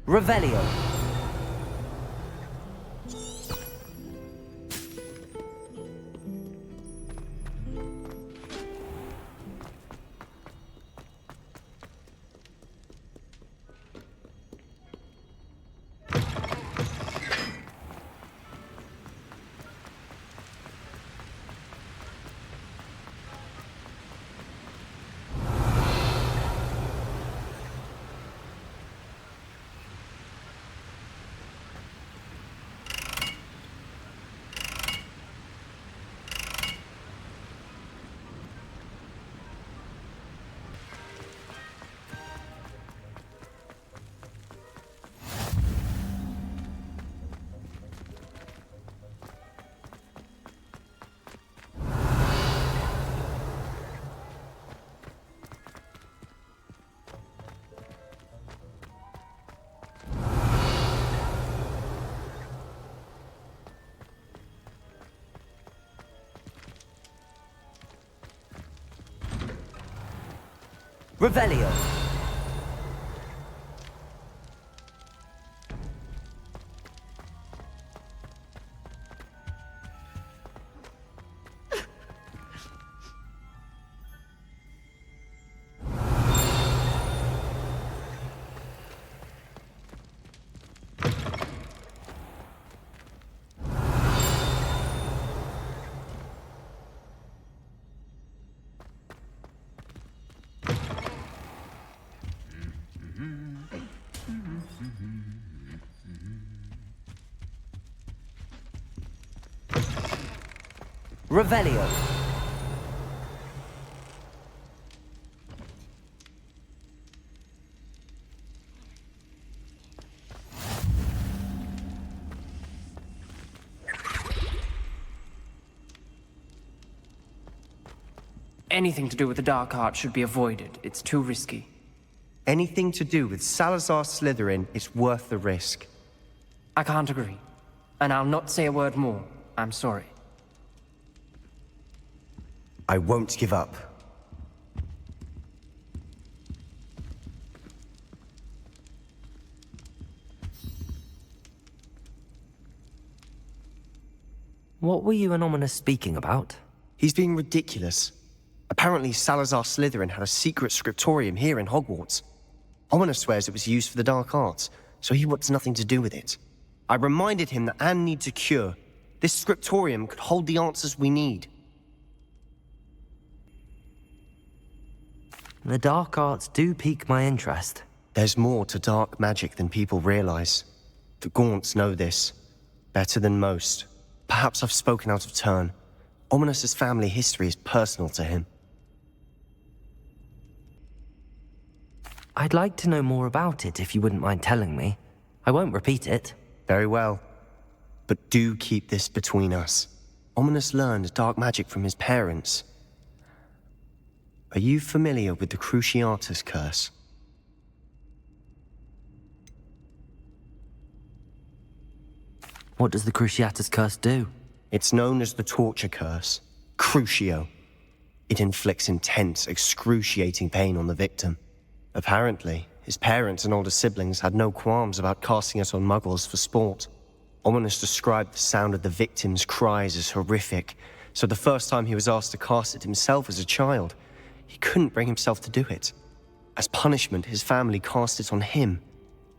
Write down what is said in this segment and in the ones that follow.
Revelio. Revelio. Revelio. Anything to do with the Dark Art should be avoided. It's too risky. Anything to do with Salazar Slytherin is worth the risk. I can't agree. And I'll not say a word more. I'm sorry. I won't give up. What were you and Ominous speaking about? He's being ridiculous. Apparently Salazar Slytherin had a secret scriptorium here in Hogwarts. Ominous swears it was used for the dark arts, so he wants nothing to do with it. I reminded him that Anne needs a cure. This scriptorium could hold the answers we need. The dark arts do pique my interest. There's more to dark magic than people realize. The Gaunts know this. Better than most. Perhaps I've spoken out of turn. Ominous's family history is personal to him. I'd like to know more about it if you wouldn't mind telling me. I won't repeat it. Very well. But do keep this between us. Ominous learned dark magic from his parents. Are you familiar with the Cruciatus Curse? What does the Cruciatus Curse do? It's known as the Torture Curse. Crucio. It inflicts intense, excruciating pain on the victim. Apparently, his parents and older siblings had no qualms about casting it on muggles for sport. Ominous described the sound of the victim's cries as horrific, so the first time he was asked to cast it himself as a child, he couldn't bring himself to do it. As punishment, his family cast it on him.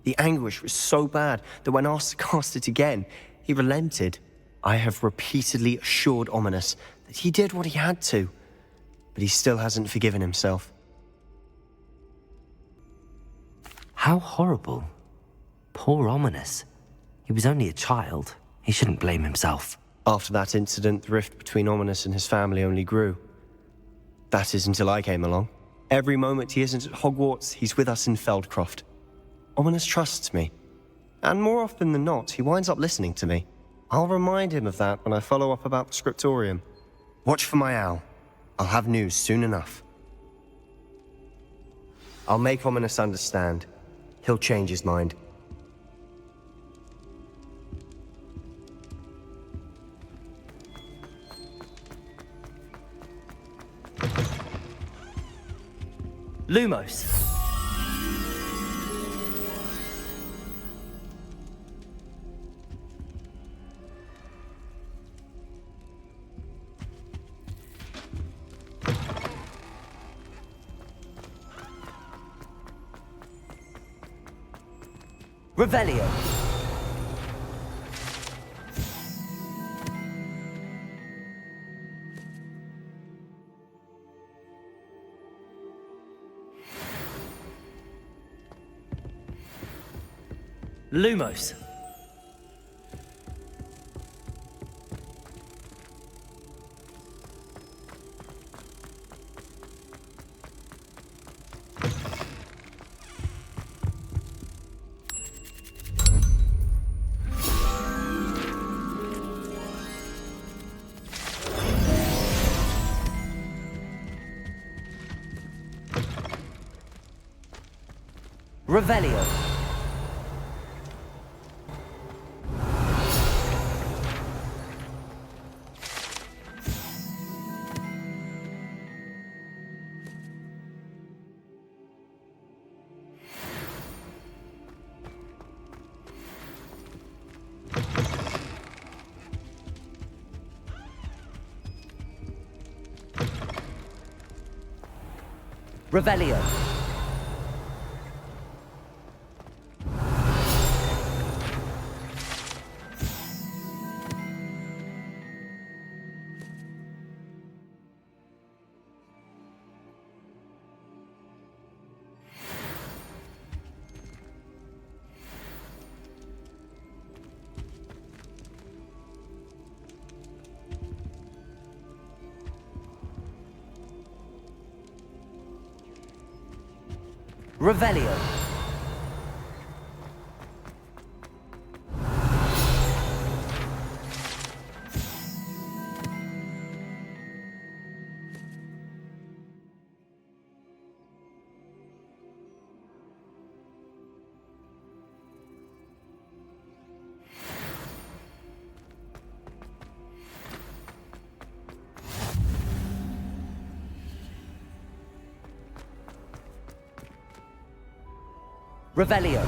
The anguish was so bad that when asked to cast it again, he relented. I have repeatedly assured Ominous that he did what he had to, but he still hasn't forgiven himself. How horrible. Poor Ominous. He was only a child. He shouldn't blame himself. After that incident, the rift between Ominous and his family only grew. That is until I came along. Every moment he isn't at Hogwarts, he's with us in Feldcroft. Ominous trusts me. And more often than not, he winds up listening to me. I'll remind him of that when I follow up about the scriptorium. Watch for my owl. I'll have news soon enough. I'll make Ominous understand. He'll change his mind. Lumos. Revelio. Lumos. Revelio. Revelio. Revelio. Revelio.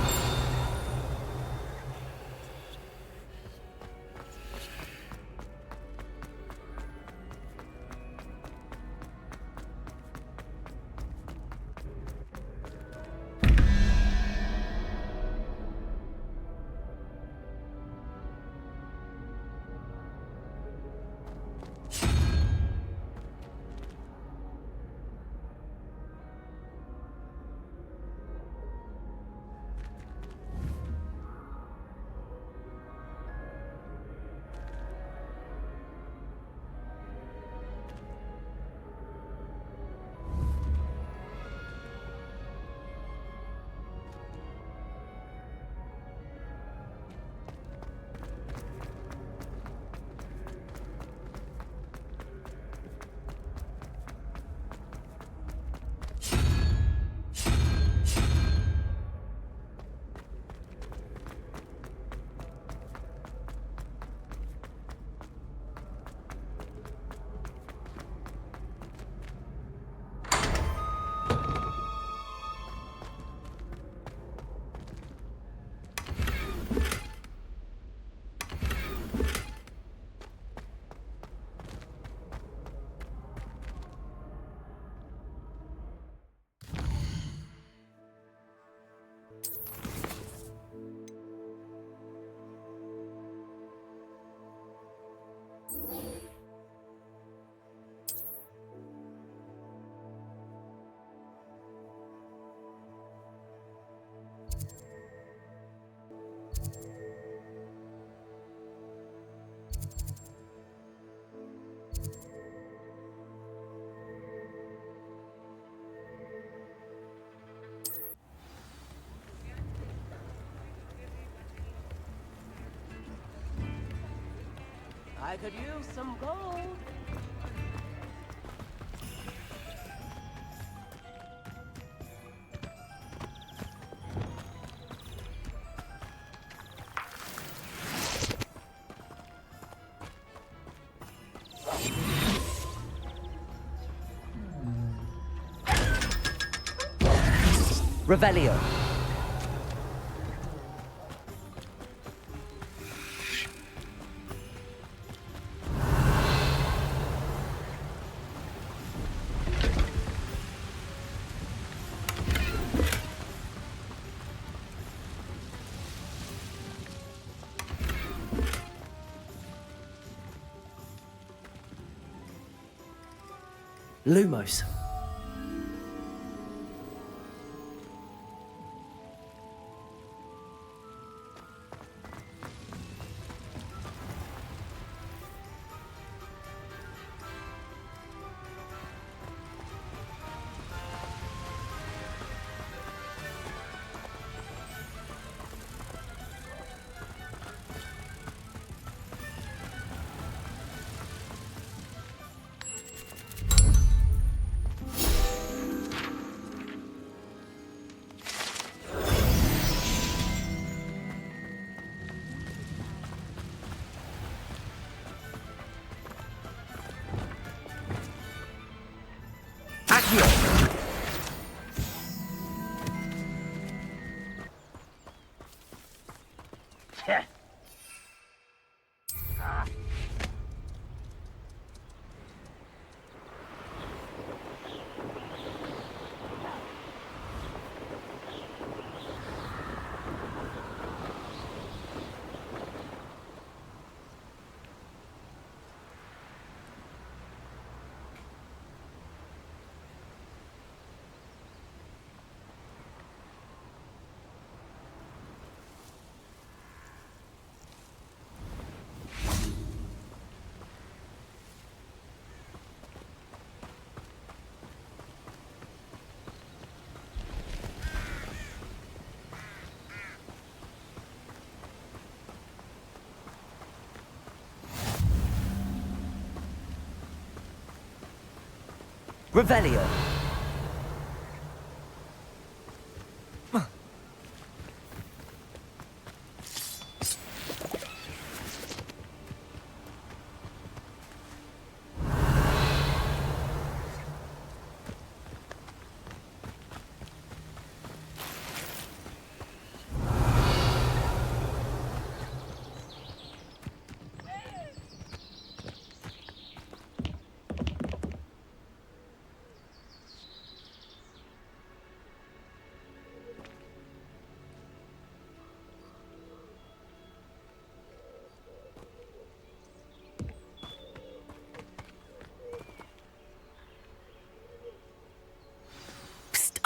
I could use some gold. Revelio. Lumos. Revelio.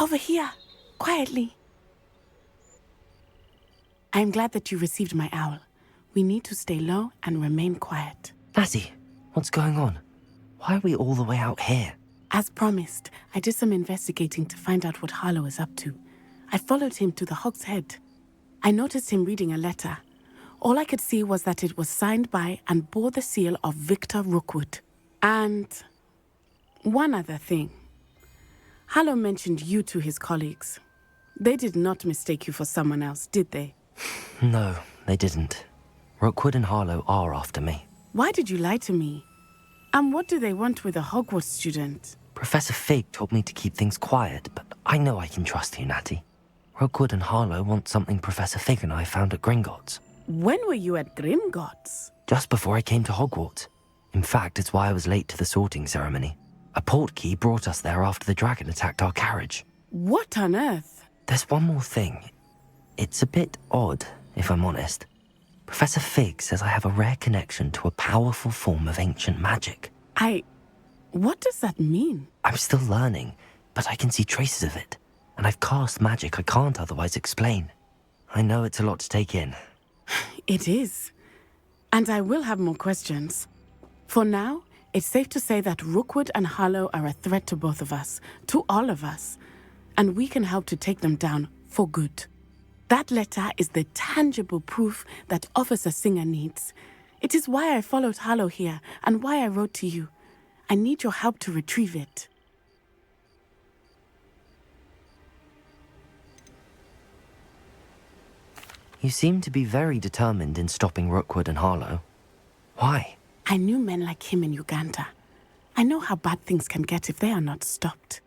Over here, quietly. I am glad that you received my owl. We need to stay low and remain quiet. Natty, what's going on? Why are we all the way out here? As promised, I did some investigating to find out what Harlow is up to. I followed him to the Hog's Head. I noticed him reading a letter. All I could see was that it was signed by and bore the seal of Victor Rookwood. And one other thing. Harlow mentioned you to his colleagues. They did not mistake you for someone else, did they? No, they didn't. Rookwood and Harlow are after me. Why did you lie to me? And what do they want with a Hogwarts student? Professor Fig told me to keep things quiet, but I know I can trust you, Natty. Rookwood and Harlow want something Professor Fig and I found at Gringotts. When were you at Gringotts? Just before I came to Hogwarts. In fact, it's why I was late to the sorting ceremony. A portkey brought us there after the dragon attacked our carriage. What on earth? There's one more thing. It's a bit odd, if I'm honest. Professor Fig says I have a rare connection to a powerful form of ancient magic. What does that mean? I'm still learning, but I can see traces of it. And I've cast magic I can't otherwise explain. I know it's a lot to take in. It is. And I will have more questions. For now, it's safe to say that Rookwood and Harlow are a threat to both of us, to all of us. And we can help to take them down for good. That letter is the tangible proof that Officer Singer needs. It is why I followed Harlow here and why I wrote to you. I need your help to retrieve it. You seem to be very determined in stopping Rookwood and Harlow. Why? I knew men like him in Uganda. I know how bad things can get if they are not stopped.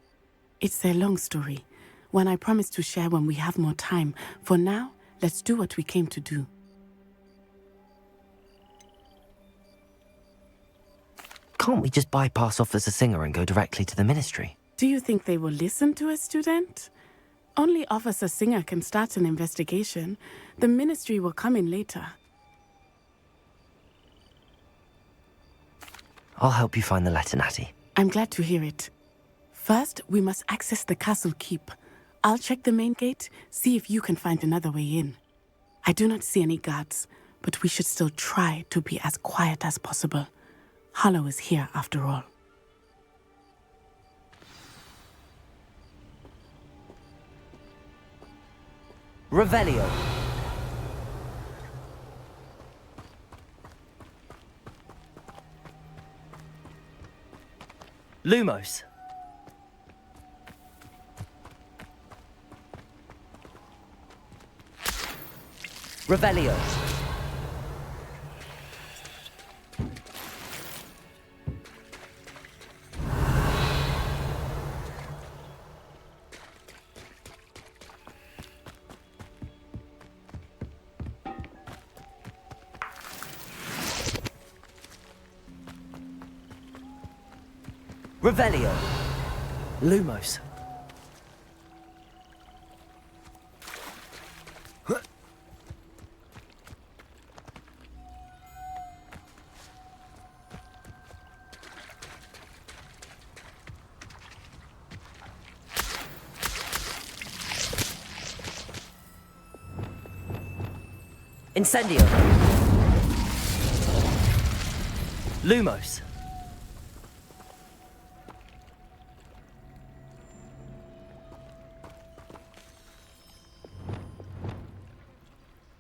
It's a long story, one I promise to share when we have more time. For now, let's do what we came to do. Can't we just bypass Officer Singer and go directly to the Ministry? Do you think they will listen to a student? Only Officer Singer can start an investigation. The Ministry will come in later. I'll help you find the letter, Natty. I'm glad to hear it. First, we must access the castle keep. I'll check the main gate, see if you can find another way in. I do not see any guards, but we should still try to be as quiet as possible. Hollow is here after all. Revelio. Lumos. Revelio. Revelio. Lumos. Incendio. Lumos.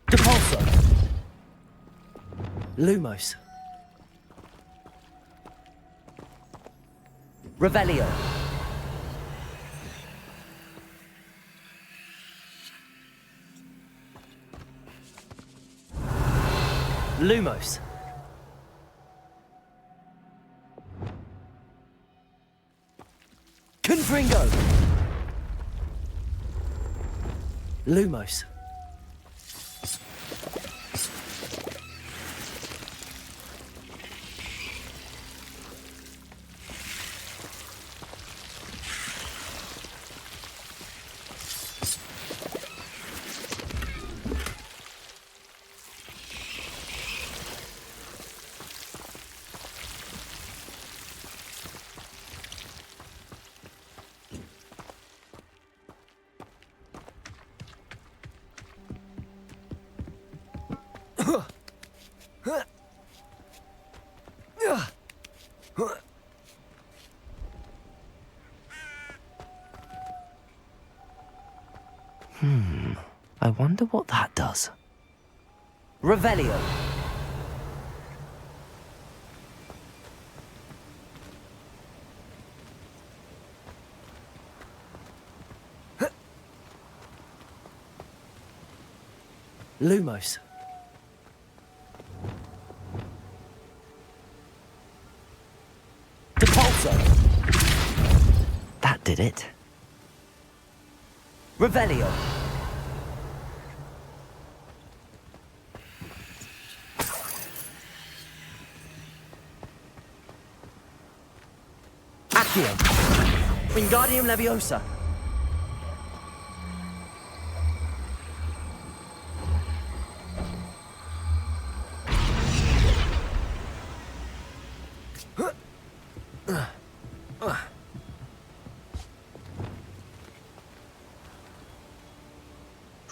Depulso. Lumos. Revelio. Lumos. Confringo. Lumos. I wonder what that does. Revelio. Lumos. Depulso. That did it. Revelio. Accio. Wingardium Leviosa.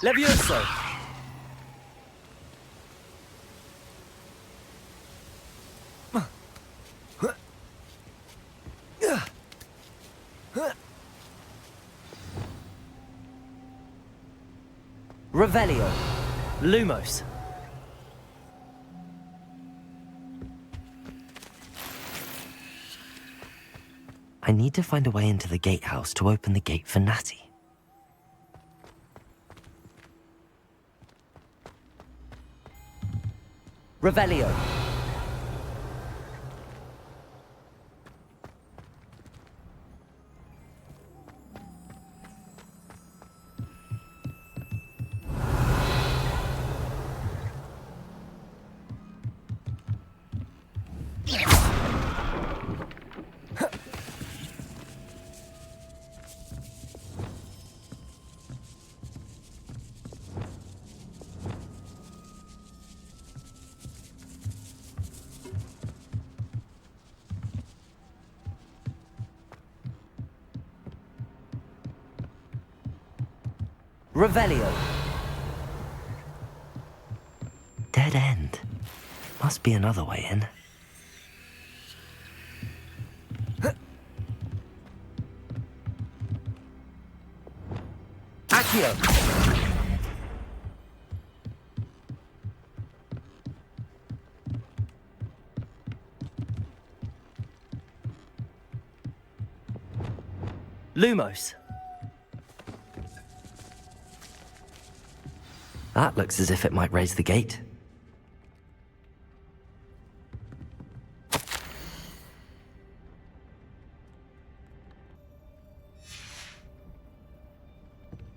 Levioso. Revelio. Lumos. I need to find a way into the gatehouse to open the gate for Natty. Revelio. Revelio. Dead end. Must be another way in. Accio. Lumos. That looks as if it might raise the gate.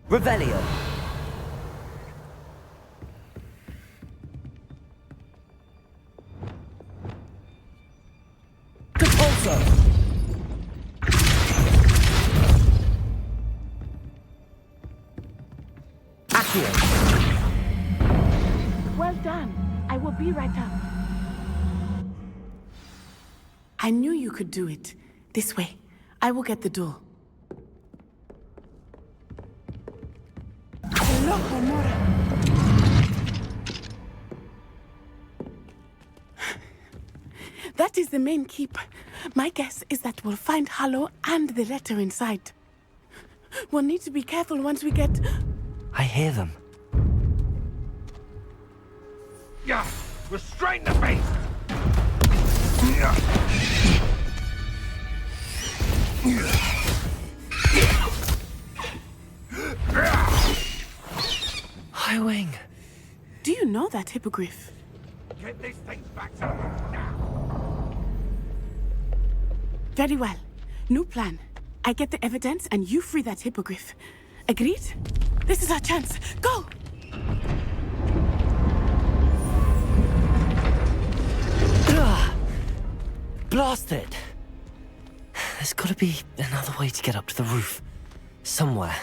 Revelio. Compulso. Accio. Well done. I will be right up. I knew you could do it. This way. I will get the door. Hello, Homura. That is the main keep. My guess is that we'll find Hollow and the letter inside. We'll need to be careful once we get... I hear them. Yeah, restrain the beast! Highwing! Do you know that hippogriff? Get this thing back to them now! Very well. New plan. I get the evidence and you free that hippogriff. Agreed? This is our chance. Go! Blast it! There's gotta be another way to get up to the roof. Somewhere.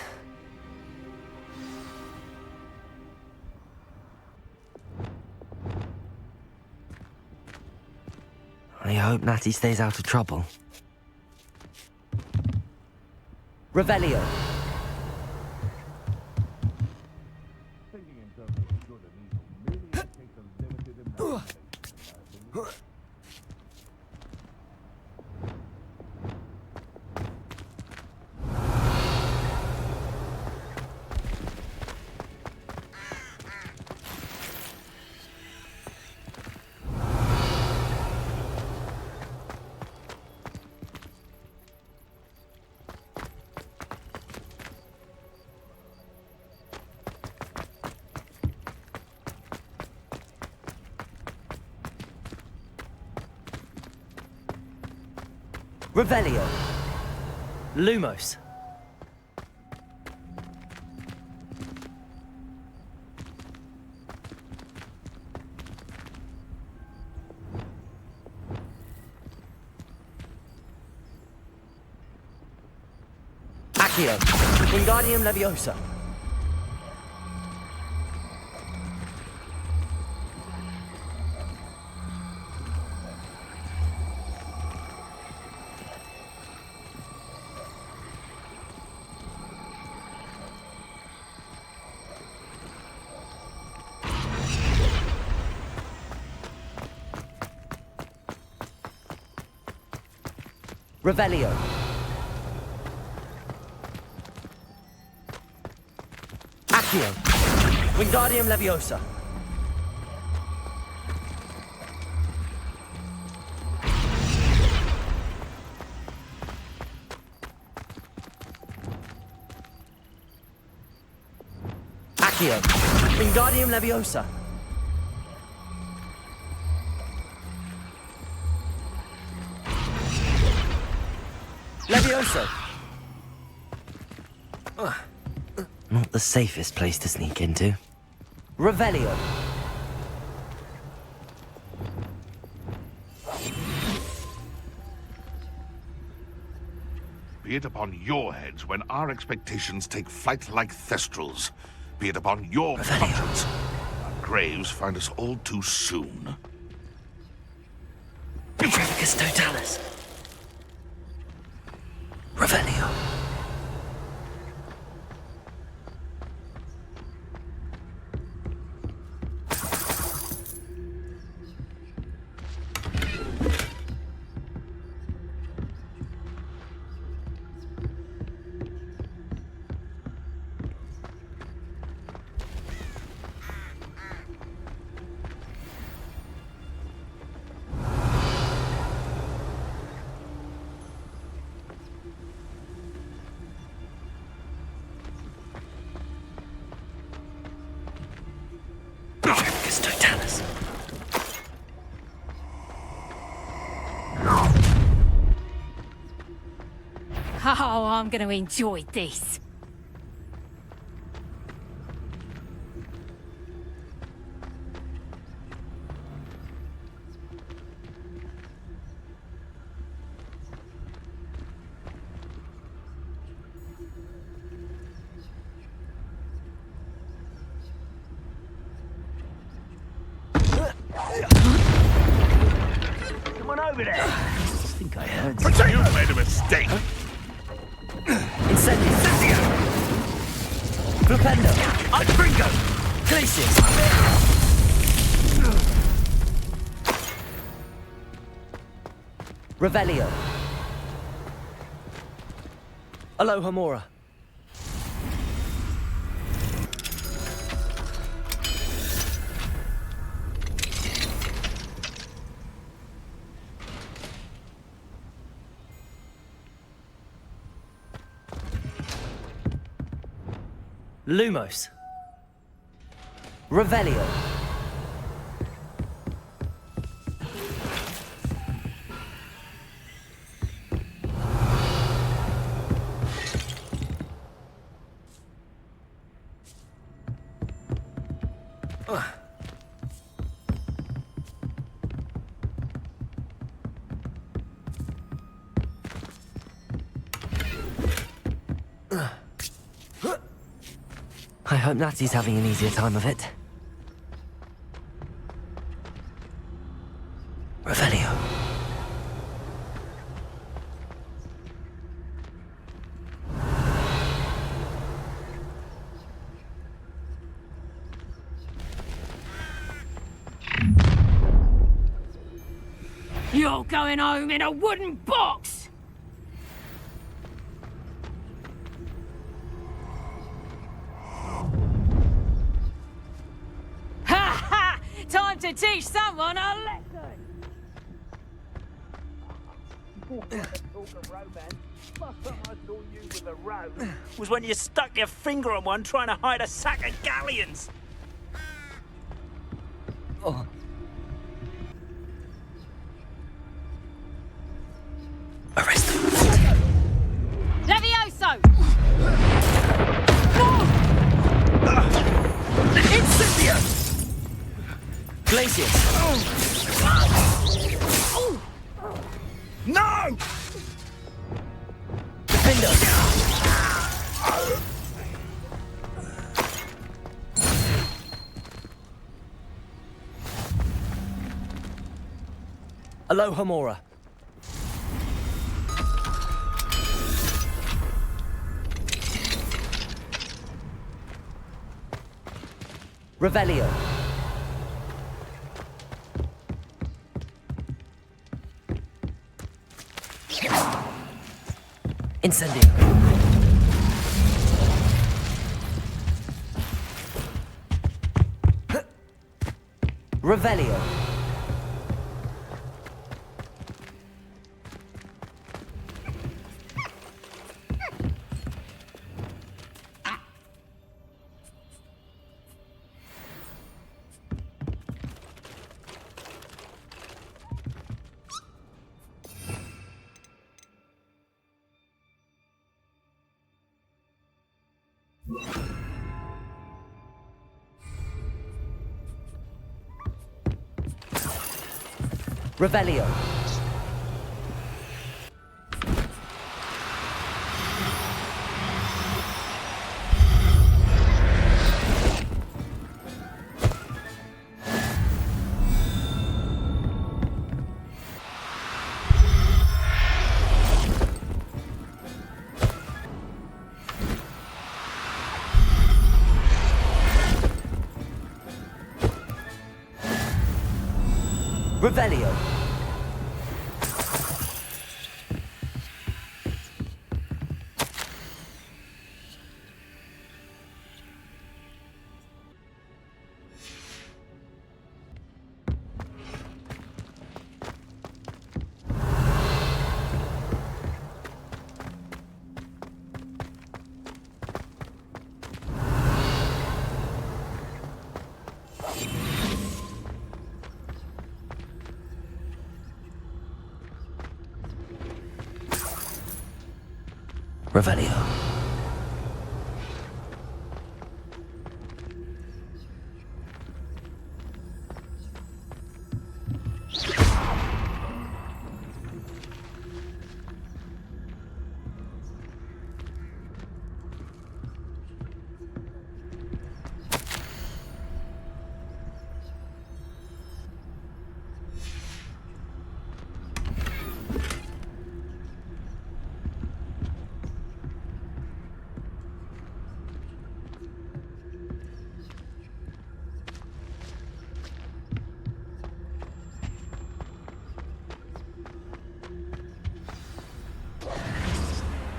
I hope Natty stays out of trouble. Revelio. Revelio. Lumos. Accio. Wingardium Leviosa. Revelio. Accio. Wingardium Leviosa. Accio. Wingardium Leviosa. Levioso. Not the safest place to sneak into. Revelio. Be it upon your heads when our expectations take flight like thestrals. Be it upon your conscience. Our graves find us all too soon. Petrificus Totalis. Revelio. Oh, I'm going to enjoy this. Come on over there. I think I heard You've made a mistake. Incendio! Flipendo! Unbringo! Glacius! Revelio! Alohomora! Lumos. Revelio. I hope Natty's having an easier time of it. Revelio. You're going home in a wooden box! Time to teach someone a lesson! Was when you stuck your finger on one trying to hide a sack of galleons. Oh. Arrest them. Levioso! Incendio! Glacius! No! Defender! Alohomora. Revelio. Incendio. Revelio. Revelio. Revelio. Revelio.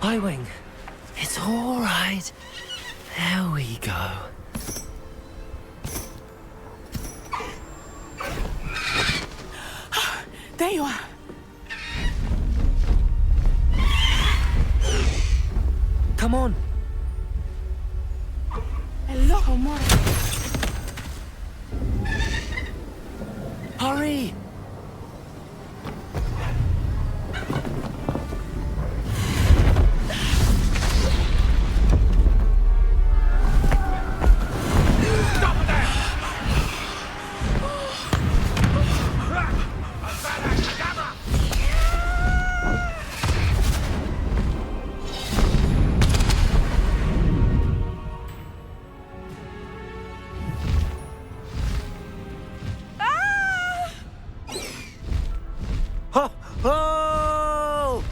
Highwing, it's all right. There we go. There you are. Come on. Hello, amor. Hurry! Ho! Ho!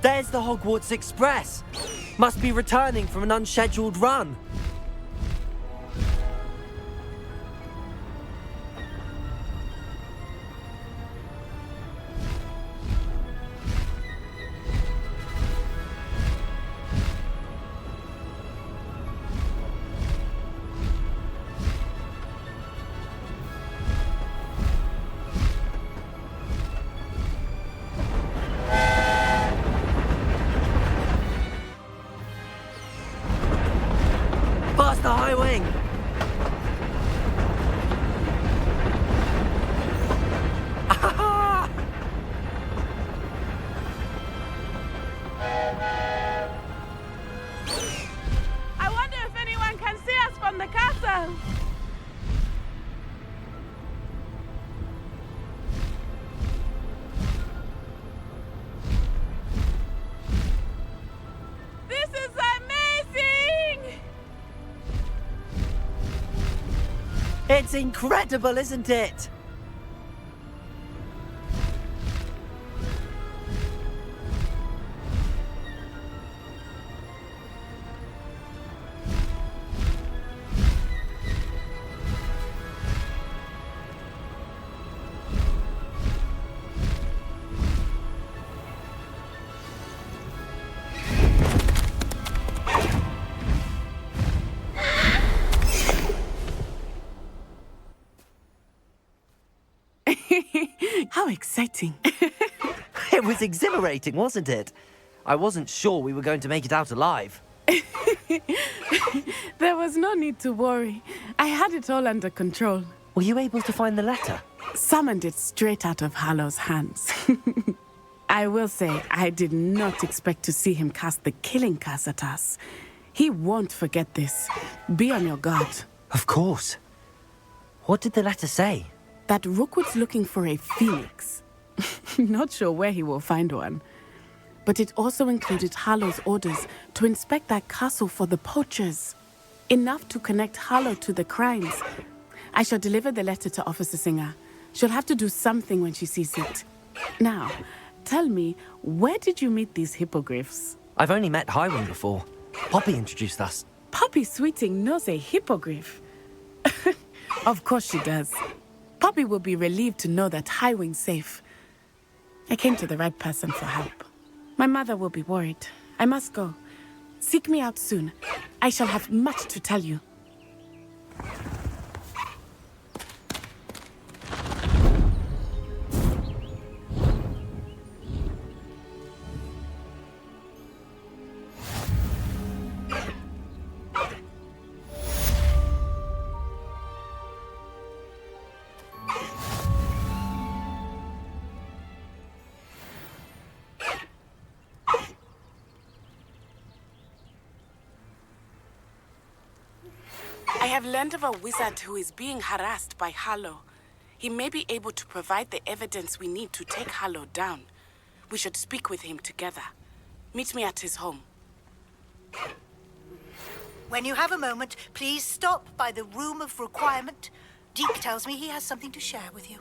There's the Hogwarts Express. Must be returning from an unscheduled run. Past the Highwing! I wonder if anyone can see us from the castle. This is amazing! It's incredible, isn't it? How exciting. It was exhilarating, wasn't it? I wasn't sure we were going to make it out alive. There was no need to worry. I had it all under control. Were you able to find the letter? Summoned it straight out of Hallow's hands. I will say, I did not expect to see him cast the killing curse at us. He won't forget this. Be on your guard. Of course. What did the letter say? That Rookwood's looking for a phoenix. Not sure where he will find one. But it also included Hallow's orders to inspect that castle for the poachers. Enough to connect Hallow to the crimes. I shall deliver the letter to Officer Singer. She'll have to do something when she sees it. Now, tell me, where did you meet these hippogriffs? I've only met Highwing before. Poppy introduced us. Poppy Sweeting knows a hippogriff. Of course she does. Poppy will be relieved to know that Highwing's safe. I came to the right person for help. My mother will be worried. I must go. Seek me out soon. I shall have much to tell you. have learned of a wizard who is being harassed by Harlow. He may be able to provide the evidence we need to take Harlow down. We should speak with him together. Meet me at his home. When you have a moment, please stop by the Room of Requirement. Deke tells me he has something to share with you.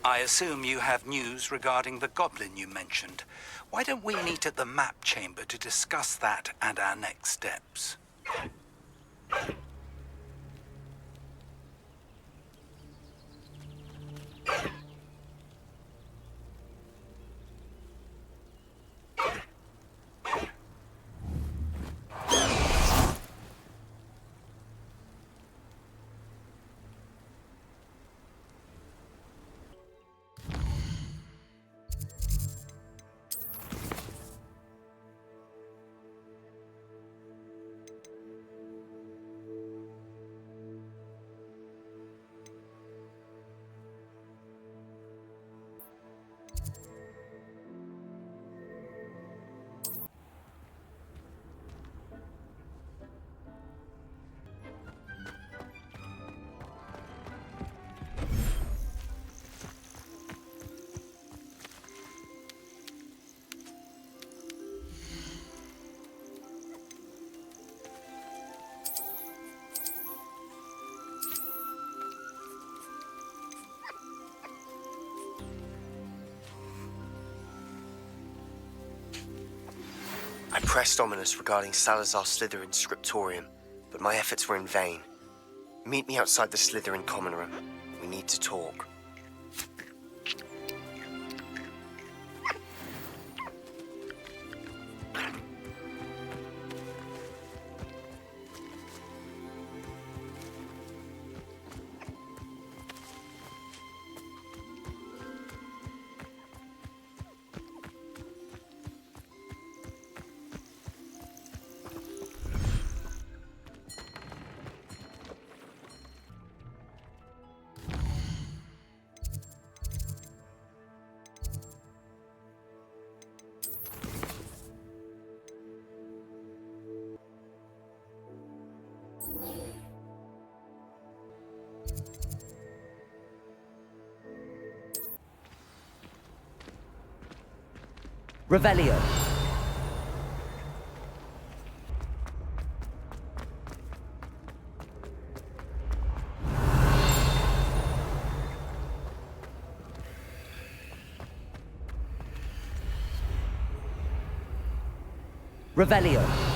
I assume you have news regarding the goblin you mentioned. Why don't we meet at the map chamber to discuss that and our next steps? I pressed Ominous regarding Salazar Slytherin's scriptorium, but my efforts were in vain. Meet me outside the Slytherin common room. We need to talk. Revelio. Revelio.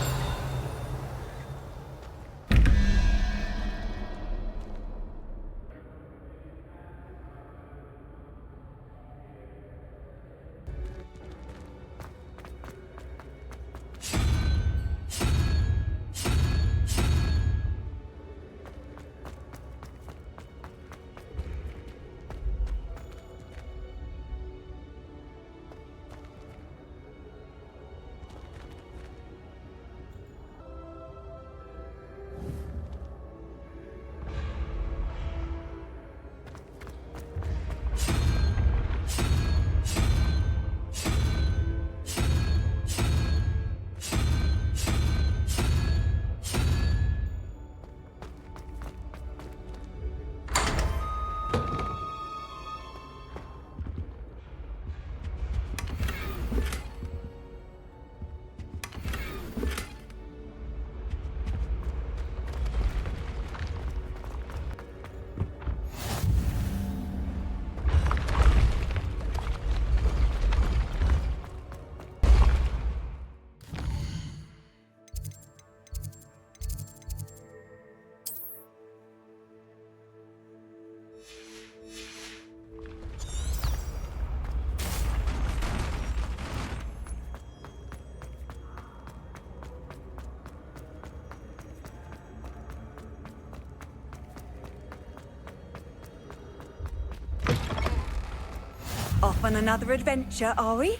Off on another adventure, are we?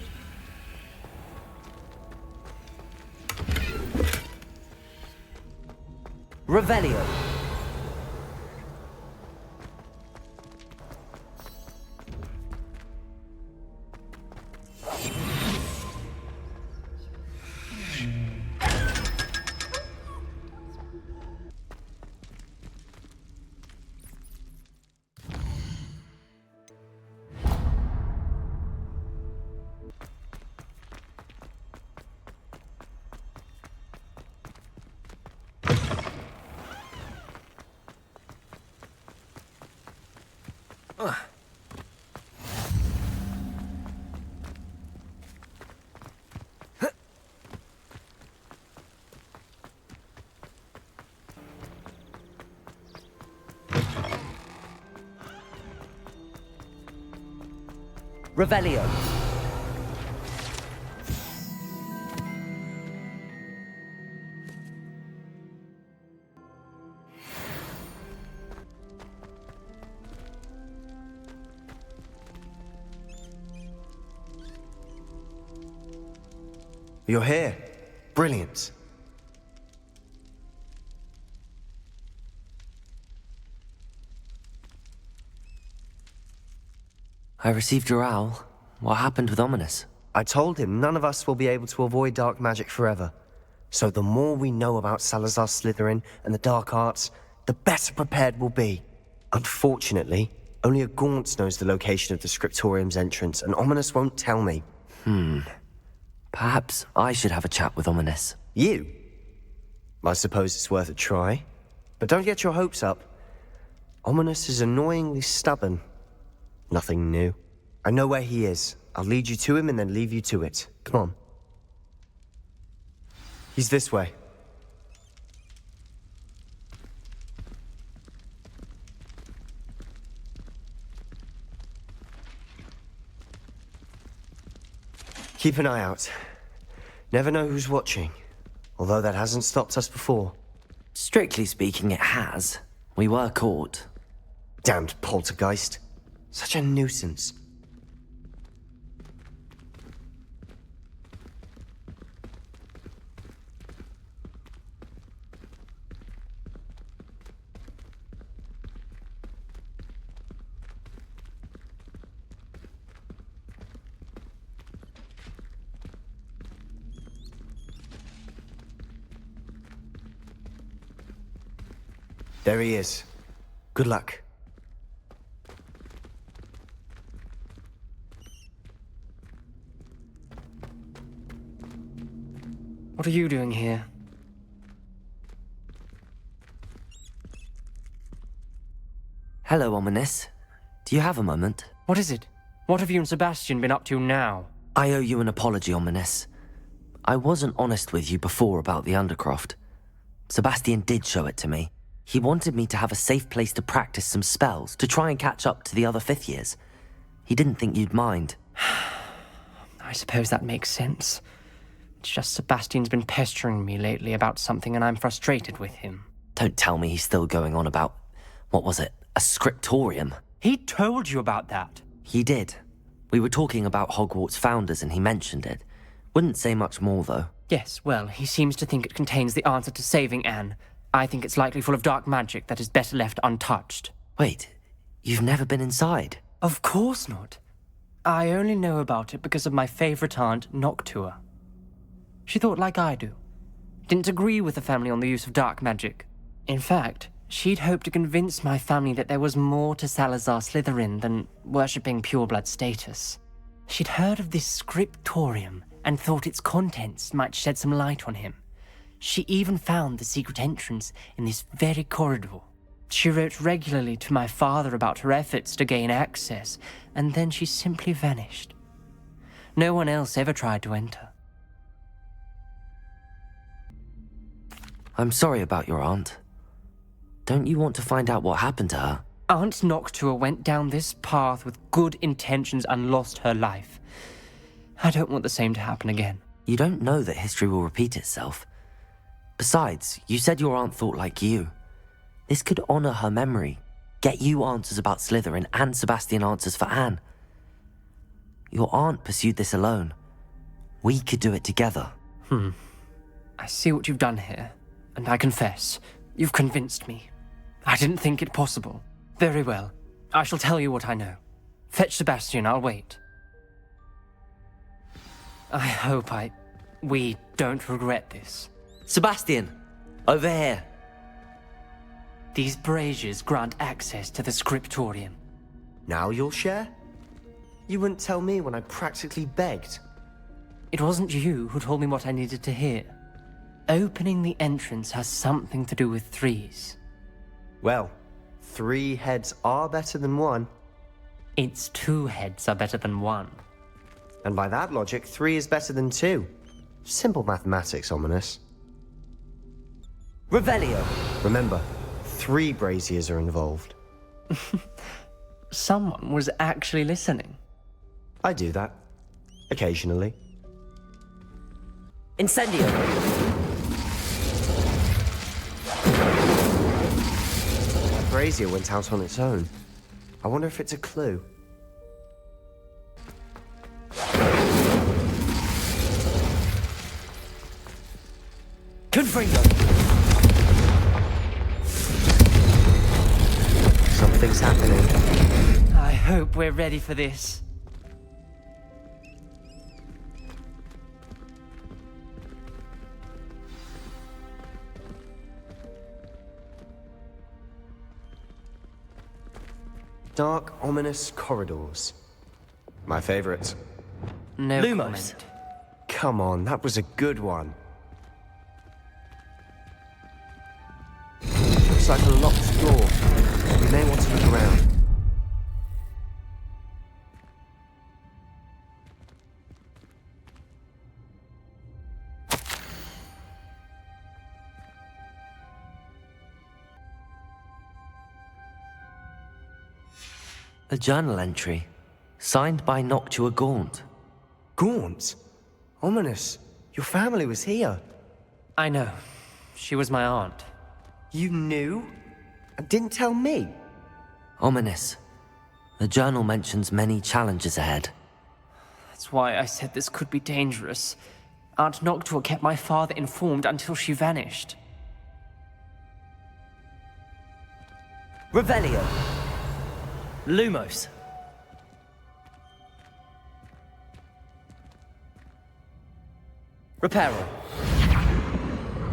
Revelio. Revelio. You're here. Brilliant. I received your owl. What happened with Ominous? I told him none of us will be able to avoid dark magic forever. So the more we know about Salazar Slytherin and the dark arts, the better prepared we'll be. Unfortunately, only a Gaunt knows the location of the Scriptorium's entrance, and Ominous won't tell me. Perhaps I should have a chat with Ominous. You? I suppose it's worth a try. But don't get your hopes up. Ominous is annoyingly stubborn. Nothing new. I know where he is. I'll lead you to him and then leave you to it. Come on. He's this way. Keep an eye out. Never know who's watching. Although that hasn't stopped us before. Strictly speaking, it has. We were caught. Damned poltergeist. Such a nuisance. There he is. Good luck. What are you doing here? Hello, Ominous. Do you have a moment? What is it? What have you and Sebastian been up to now? I owe you an apology, Ominous. I wasn't honest with you before about the Undercroft. Sebastian did show it to me. He wanted me to have a safe place to practice some spells, to try and catch up to the other 5th years. He didn't think you'd mind. I suppose that makes sense. It's just Sebastian's been pestering me lately about something and I'm frustrated with him. Don't tell me he's still going on about, what was it, a scriptorium? He told you about that. He did. We were talking about Hogwarts founders and he mentioned it. Wouldn't say much more, though. Yes, well, he seems to think it contains the answer to saving Anne. I think it's likely full of dark magic that is better left untouched. Wait, you've never been inside? Of course not. I only know about it because of my favorite aunt, Noctua. She thought like I do. Didn't agree with the family on the use of dark magic. In fact, she'd hoped to convince my family that there was more to Salazar Slytherin than worshipping pureblood status. She'd heard of this scriptorium and thought its contents might shed some light on him. She even found the secret entrance in this very corridor. She wrote regularly to my father about her efforts to gain access, and then she simply vanished. No one else ever tried to enter. I'm sorry about your aunt. Don't you want to find out what happened to her? Aunt Noctua went down this path with good intentions and lost her life. I don't want the same to happen again. You don't know that history will repeat itself. Besides, you said your aunt thought like you. This could honor her memory, get you answers about Slytherin and Sebastian answers for Anne. Your aunt pursued this alone. We could do it together. I see what you've done here, and I confess, you've convinced me. I didn't think it possible. Very well, I shall tell you what I know. Fetch Sebastian, I'll wait. I hope we don't regret this. Sebastian! Over here! These braziers grant access to the scriptorium. Now you'll share? You wouldn't tell me when I practically begged. It wasn't you who told me what I needed to hear. Opening the entrance has something to do with 3s. Well, 3 heads are better than 1. Its 2 heads are better than 1. And by that logic, 3 is better than 2. Simple mathematics, Ominous. Revelio! Remember, 3 braziers are involved. Someone was actually listening. I do that. Occasionally. Incendio! That brazier went out on its own. I wonder if it's a clue. Confringo! Something's happening. I hope we're ready for this. Dark, ominous corridors. My favorite. No Lumos. comment. Come on, that was a good one. Looks like a locked door. We may want to look around. A journal entry, signed by Noctua Gaunt. Gaunt? Ominous. Your family was here. I know. She was my aunt. You knew? And didn't tell me? Ominous. The journal mentions many challenges ahead. That's why I said this could be dangerous. Aunt Noctua kept my father informed until she vanished. Revelio. Lumos. Reparo.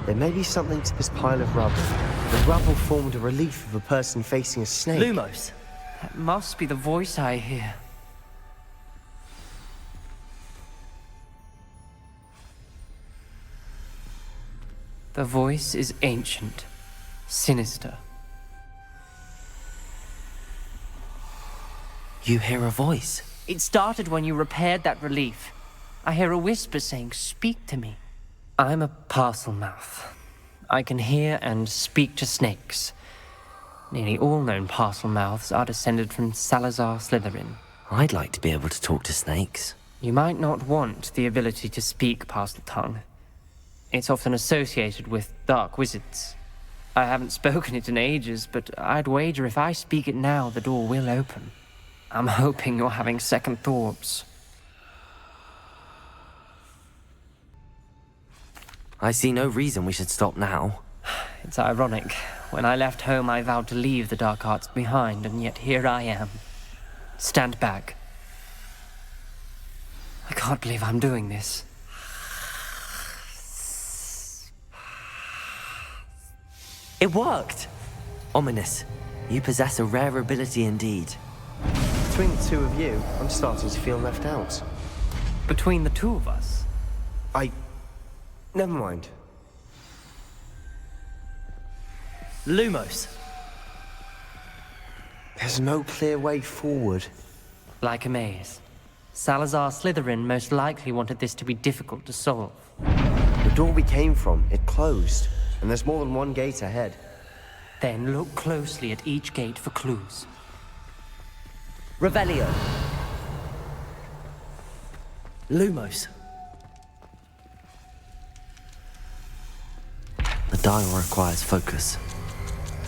There may be something to this pile of rubble. The rubble formed a relief of a person facing a snake. Lumos. That must be the voice I hear. The voice is ancient, sinister. You hear a voice. It started when you repaired that relief. I hear a whisper saying, "Speak to me." I'm a parcel mouth. I can hear and speak to snakes. Nearly all known parcel mouths are descended from Salazar Slytherin. I'd like to be able to talk to snakes. You might not want the ability to speak parcel tongue. It's often associated with dark wizards. I haven't spoken it in ages, but I'd wager if I speak it now, the door will open. I'm hoping you're having second thoughts. I see no reason we should stop now. It's ironic. When I left home, I vowed to leave the dark arts behind, and yet here I am. Stand back. I can't believe I'm doing this. It worked! Ominous. You possess a rare ability indeed. Between the two of you, I'm starting to feel left out. Between the two of us? Never mind. Lumos. There's no clear way forward. Like a maze. Salazar Slytherin most likely wanted this to be difficult to solve. The door we came from, it closed. And there's more than one gate ahead. Then look closely at each gate for clues. Revelio. Lumos. The dial requires focus.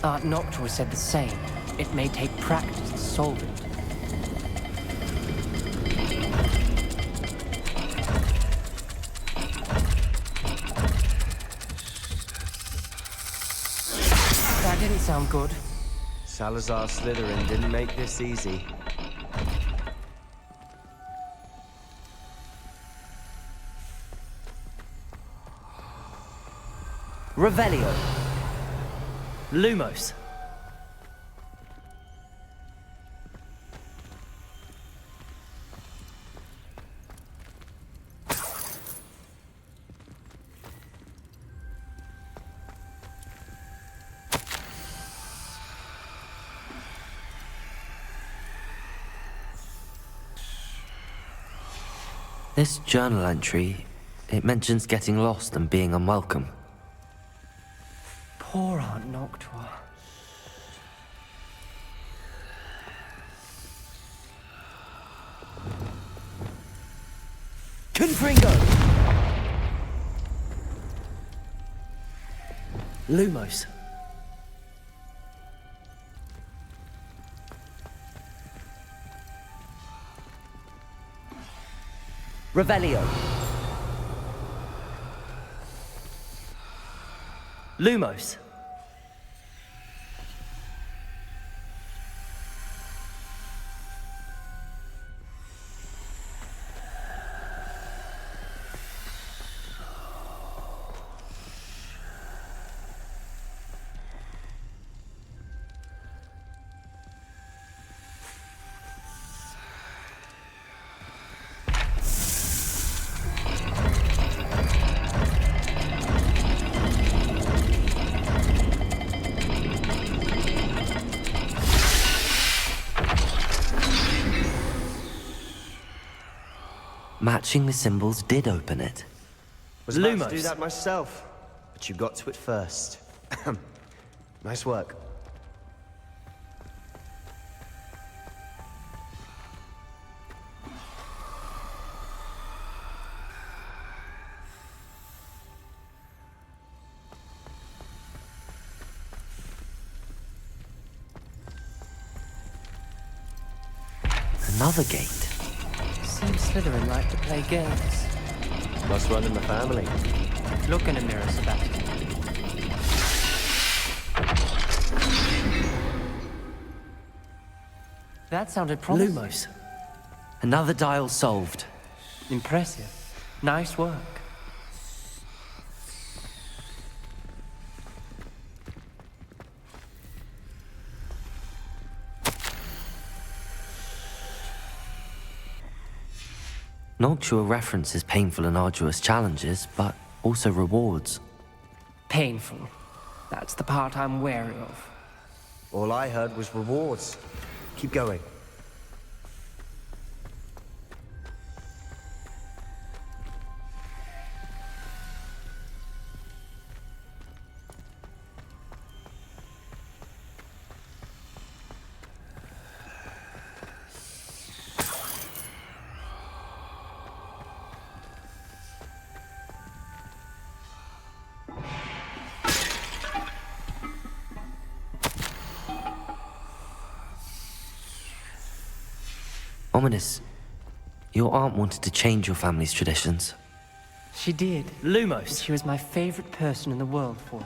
Aunt Noctua said the same. It may take practice to solve it. That didn't sound good. Salazar Slytherin didn't make this easy. Revelio. Lumos. This journal entry, it mentions getting lost and being unwelcome. Poor Aunt Noctua. Confringo! Lumos. Revelio. Lumos. Matching the symbols did open it. Was about to do that myself, but you got to it first. Nice work. Another gate. Seems Slytherin like to play games. Must run in the family. Look in a mirror, Sebastian. That sounded promising. Lumos. Another dial solved. Impressive. Nice work. Noctua references painful and arduous challenges, but also rewards. Painful. That's the part I'm wary of. All I heard was rewards. Keep going. Ominous, your aunt wanted to change your family's traditions. She did. Lumos. And she was my favorite person in the world for it.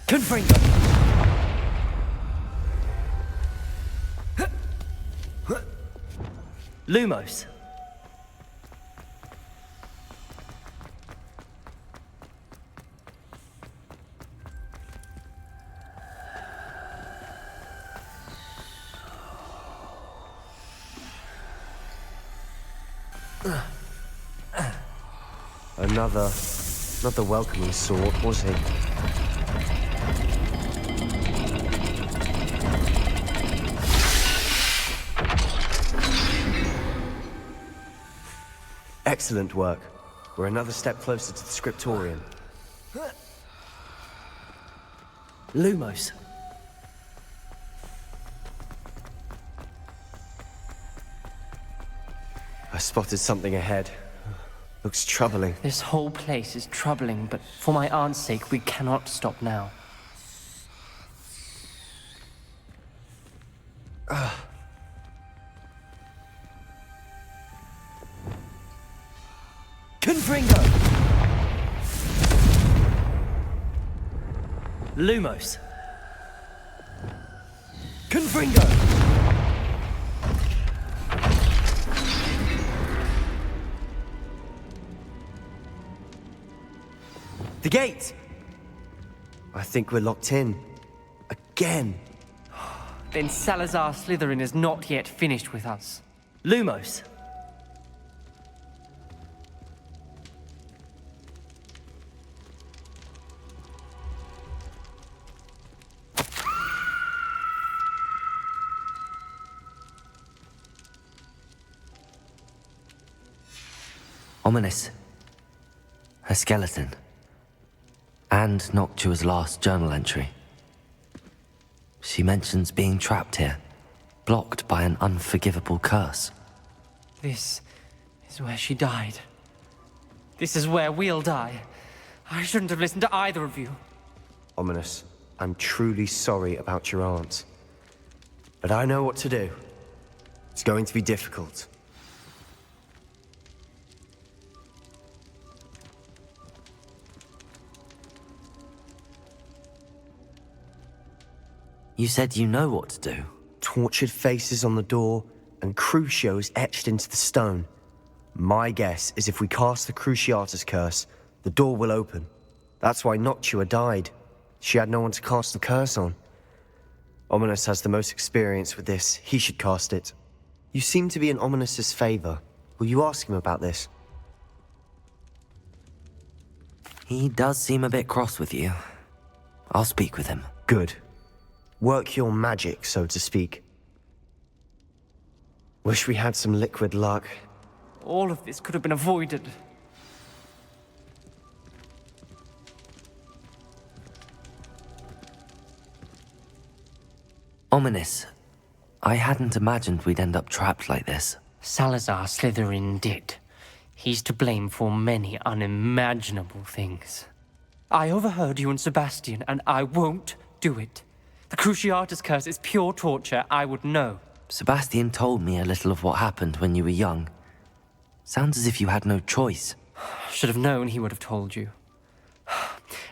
Confringo! Lumos. Another welcoming sort, was he? Excellent work. We're another step closer to the scriptorium. Lumos. I spotted something ahead. Looks troubling. This whole place is troubling, but for my aunt's sake, we cannot stop now. Confringo! Lumos. Confringo! The gate! I think we're locked in. Again. Then Salazar Slytherin is not yet finished with us. Lumos. Ominous. Her skeleton. And Noctua's last journal entry. She mentions being trapped here, blocked by an unforgivable curse. This is where she died. This is where we'll die. I shouldn't have listened to either of you. Ominous, I'm truly sorry about your aunt. But I know what to do. It's going to be difficult. You said you know what to do. Tortured faces on the door and Crucios etched into the stone. My guess is if we cast the Cruciatus curse, the door will open. That's why Noctua died. She had no one to cast the curse on. Ominous has the most experience with this. He should cast it. You seem to be in Ominous's favor. Will you ask him about this? He does seem a bit cross with you. I'll speak with him. Good. Work your magic, so to speak. Wish we had some liquid luck. All of this could have been avoided. Ominous. I hadn't imagined we'd end up trapped like this. Salazar Slytherin did. He's to blame for many unimaginable things. I overheard you and Sebastian, and I won't do it. The Cruciatus curse is pure torture, I would know. Sebastian told me a little of what happened when you were young. Sounds as if you had no choice. Should have known he would have told you.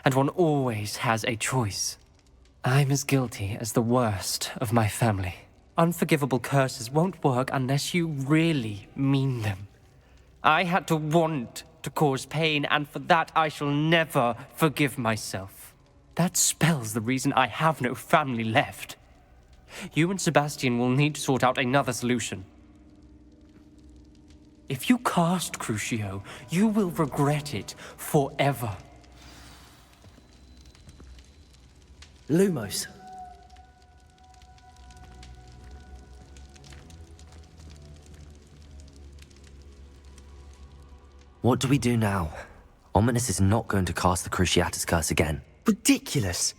And one always has a choice. I'm as guilty as the worst of my family. Unforgivable curses won't work unless you really mean them. I had to want to cause pain, and for that I shall never forgive myself. That spells the reason I have no family left. You and Sebastian will need to sort out another solution. If you cast Crucio, you will regret it forever. Lumos. What do we do now? Ominous is not going to cast the Cruciatus curse again. Ridiculous!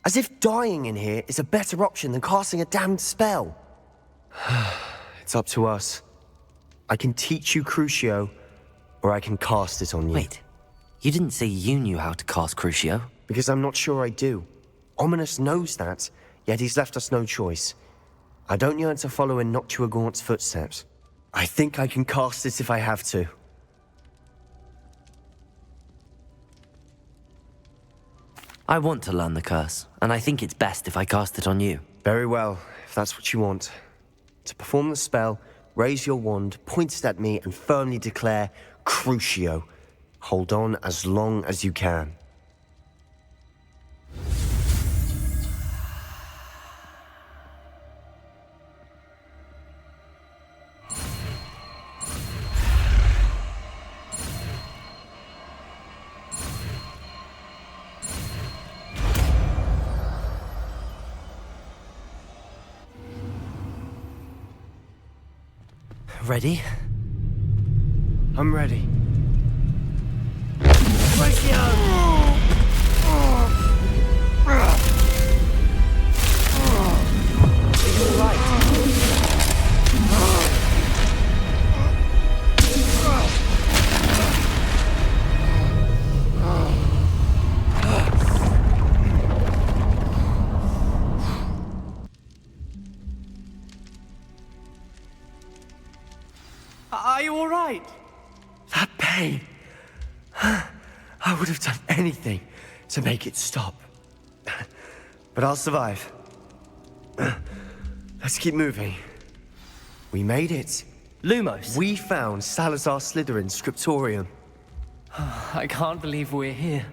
As if dying in here is a better option than casting a damned spell. It's up to us. I can teach you Crucio, or I can cast it on you. Wait, you didn't say you knew how to cast Crucio? Because I'm not sure I do. Ominous knows that, yet he's left us no choice. I don't yearn to follow in Noctua Gaunt's footsteps. I think I can cast it if I have to. I want to learn the curse, and I think it's best if I cast it on you. Very well, if that's what you want. To perform the spell, raise your wand, point it at me, and firmly declare, Crucio. Hold on as long as you can. Ready? I'm ready. Are you all right? That pain. I would have done anything to make it stop. But I'll survive. Let's keep moving. We made it. Lumos! We found Salazar Slytherin's scriptorium. I can't believe we're here.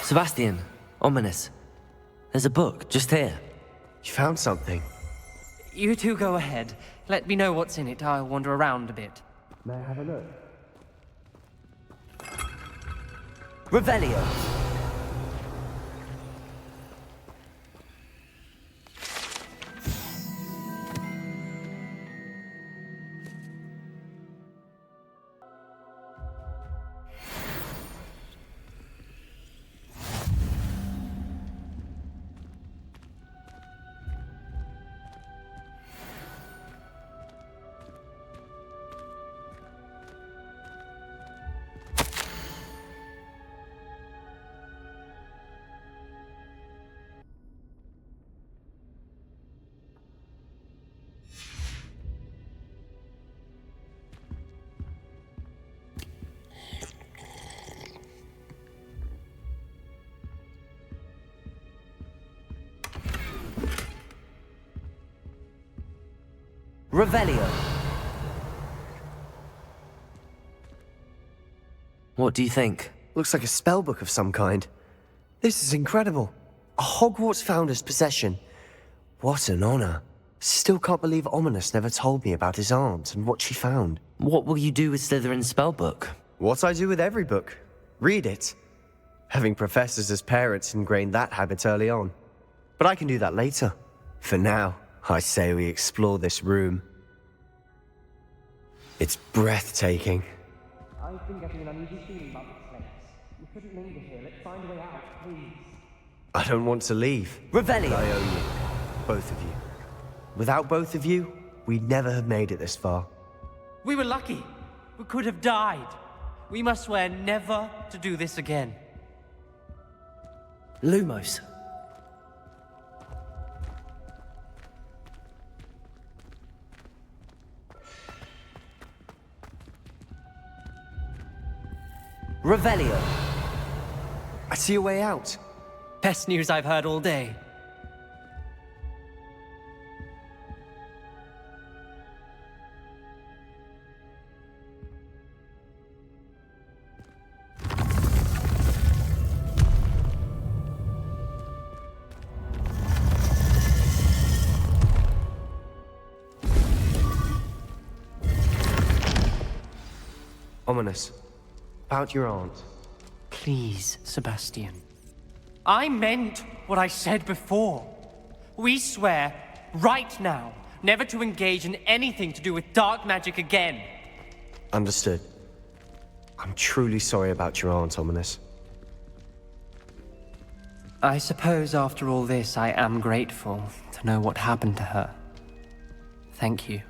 Sebastian, Ominous. There's a book just here. You found something. You two go ahead. Let me know what's in it. I'll wander around a bit. May I have a look? Revelio. Revelio. What do you think? Looks like a spellbook of some kind. This is incredible. A Hogwarts founder's possession. What an honor. Still can't believe Ominous never told me about his aunt and what she found. What will you do with Slytherin's spellbook? What I do with every book. Read it. Having professors as parents ingrained that habit early on. But I can do that later. For now, I say we explore this room. It's breathtaking. I've been getting an uneasy feeling about this place. We couldn't linger here. Let's find a way out, please. I don't want to leave. Revelio. I owe you. Both of you. Without both of you, we'd never have made it this far. We were lucky. We could have died. We must swear never to do this again. Lumos. Revelio. I see a way out. Best news I've heard all day. Ominous. About your aunt. Please, Sebastian. I meant what I said before. We swear, right now, never to engage in anything to do with dark magic again. Understood. I'm truly sorry about your aunt, Ominous. I suppose after all this, I am grateful to know what happened to her. Thank you.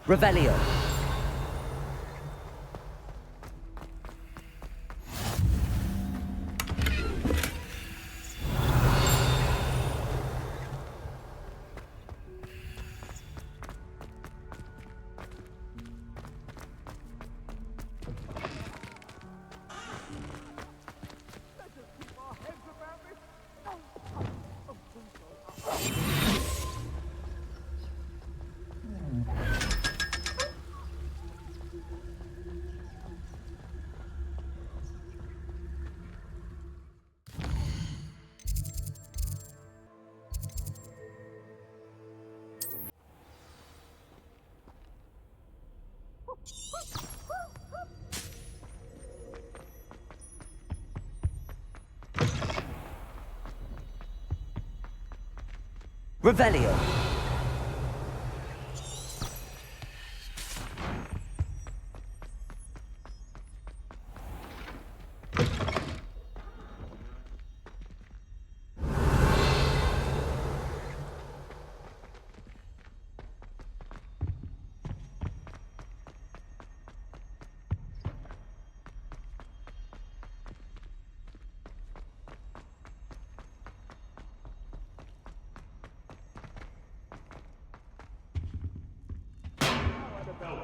Revelio. Revelio.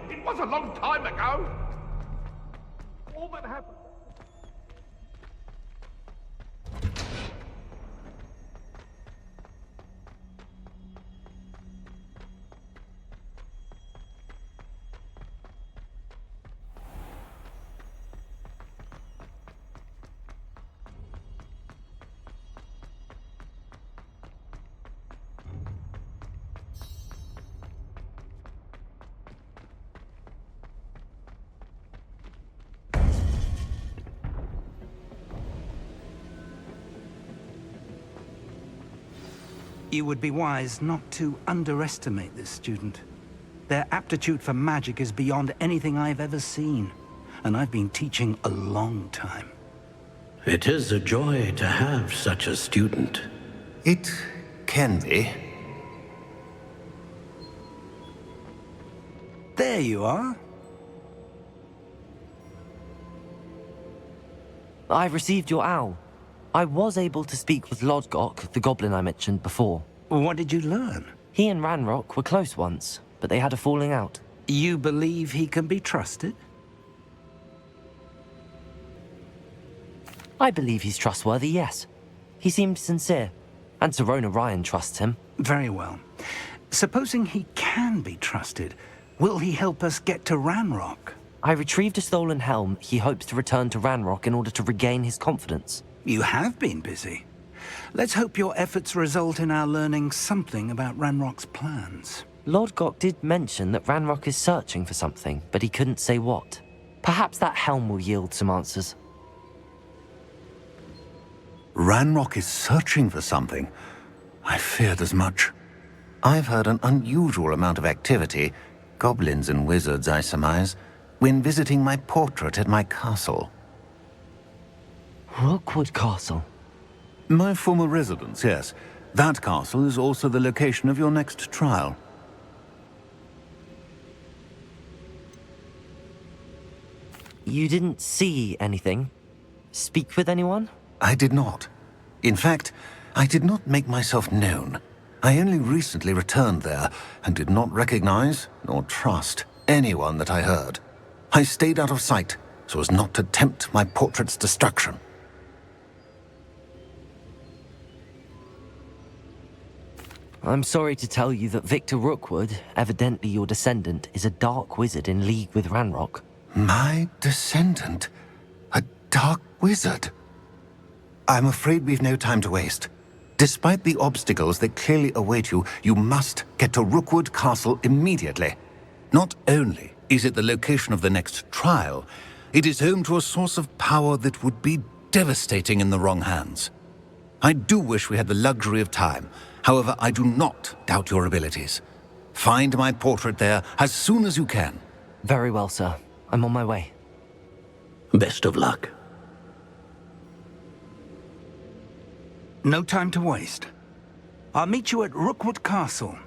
It was a long time ago. All that happened. You would be wise not to underestimate this student. their aptitude for magic is beyond anything I've ever seen. And I've been teaching a long time. It is a joy to have such a student. It can be. There you are. I received your owl. I was able to speak with Lodgok, the goblin I mentioned before. What did you learn? He and Ranrock were close once, but they had a falling out. You believe he can be trusted? I believe he's trustworthy, yes. He seemed sincere, and Serona Ryan trusts him. Very well. Supposing he can be trusted, will he help us get to Ranrock? I retrieved a stolen helm. He hopes to return to Ranrock in order to regain his confidence. You have been busy. Let's hope your efforts result in our learning something about Ranrock's plans. Lodgok did mention that Ranrock is searching for something, but he couldn't say what. Perhaps that helm will yield some answers. Ranrock is searching for something. I feared as much. I've heard an unusual amount of activity, goblins and wizards, I surmise, when visiting my portrait at my castle. Rookwood Castle? My former residence, yes. That castle is also the location of your next trial. You didn't see anything? Speak with anyone? I did not. In fact, I did not make myself known. I only recently returned there and did not recognize nor trust anyone that I heard. I stayed out of sight so as not to tempt my portrait's destruction. I'm sorry to tell you that Victor Rookwood, evidently your descendant, is a dark wizard in league with Ranrock. My descendant? A dark wizard? I'm afraid we've no time to waste. Despite the obstacles that clearly await you, you must get to Rookwood Castle immediately. Not only is it the location of the next trial, it is home to a source of power that would be devastating in the wrong hands. I do wish we had the luxury of time. However, I do not doubt your abilities. Find my portrait there as soon as you can. Very well, sir. I'm on my way. Best of luck. No time to waste. I'll meet you at Rookwood Castle.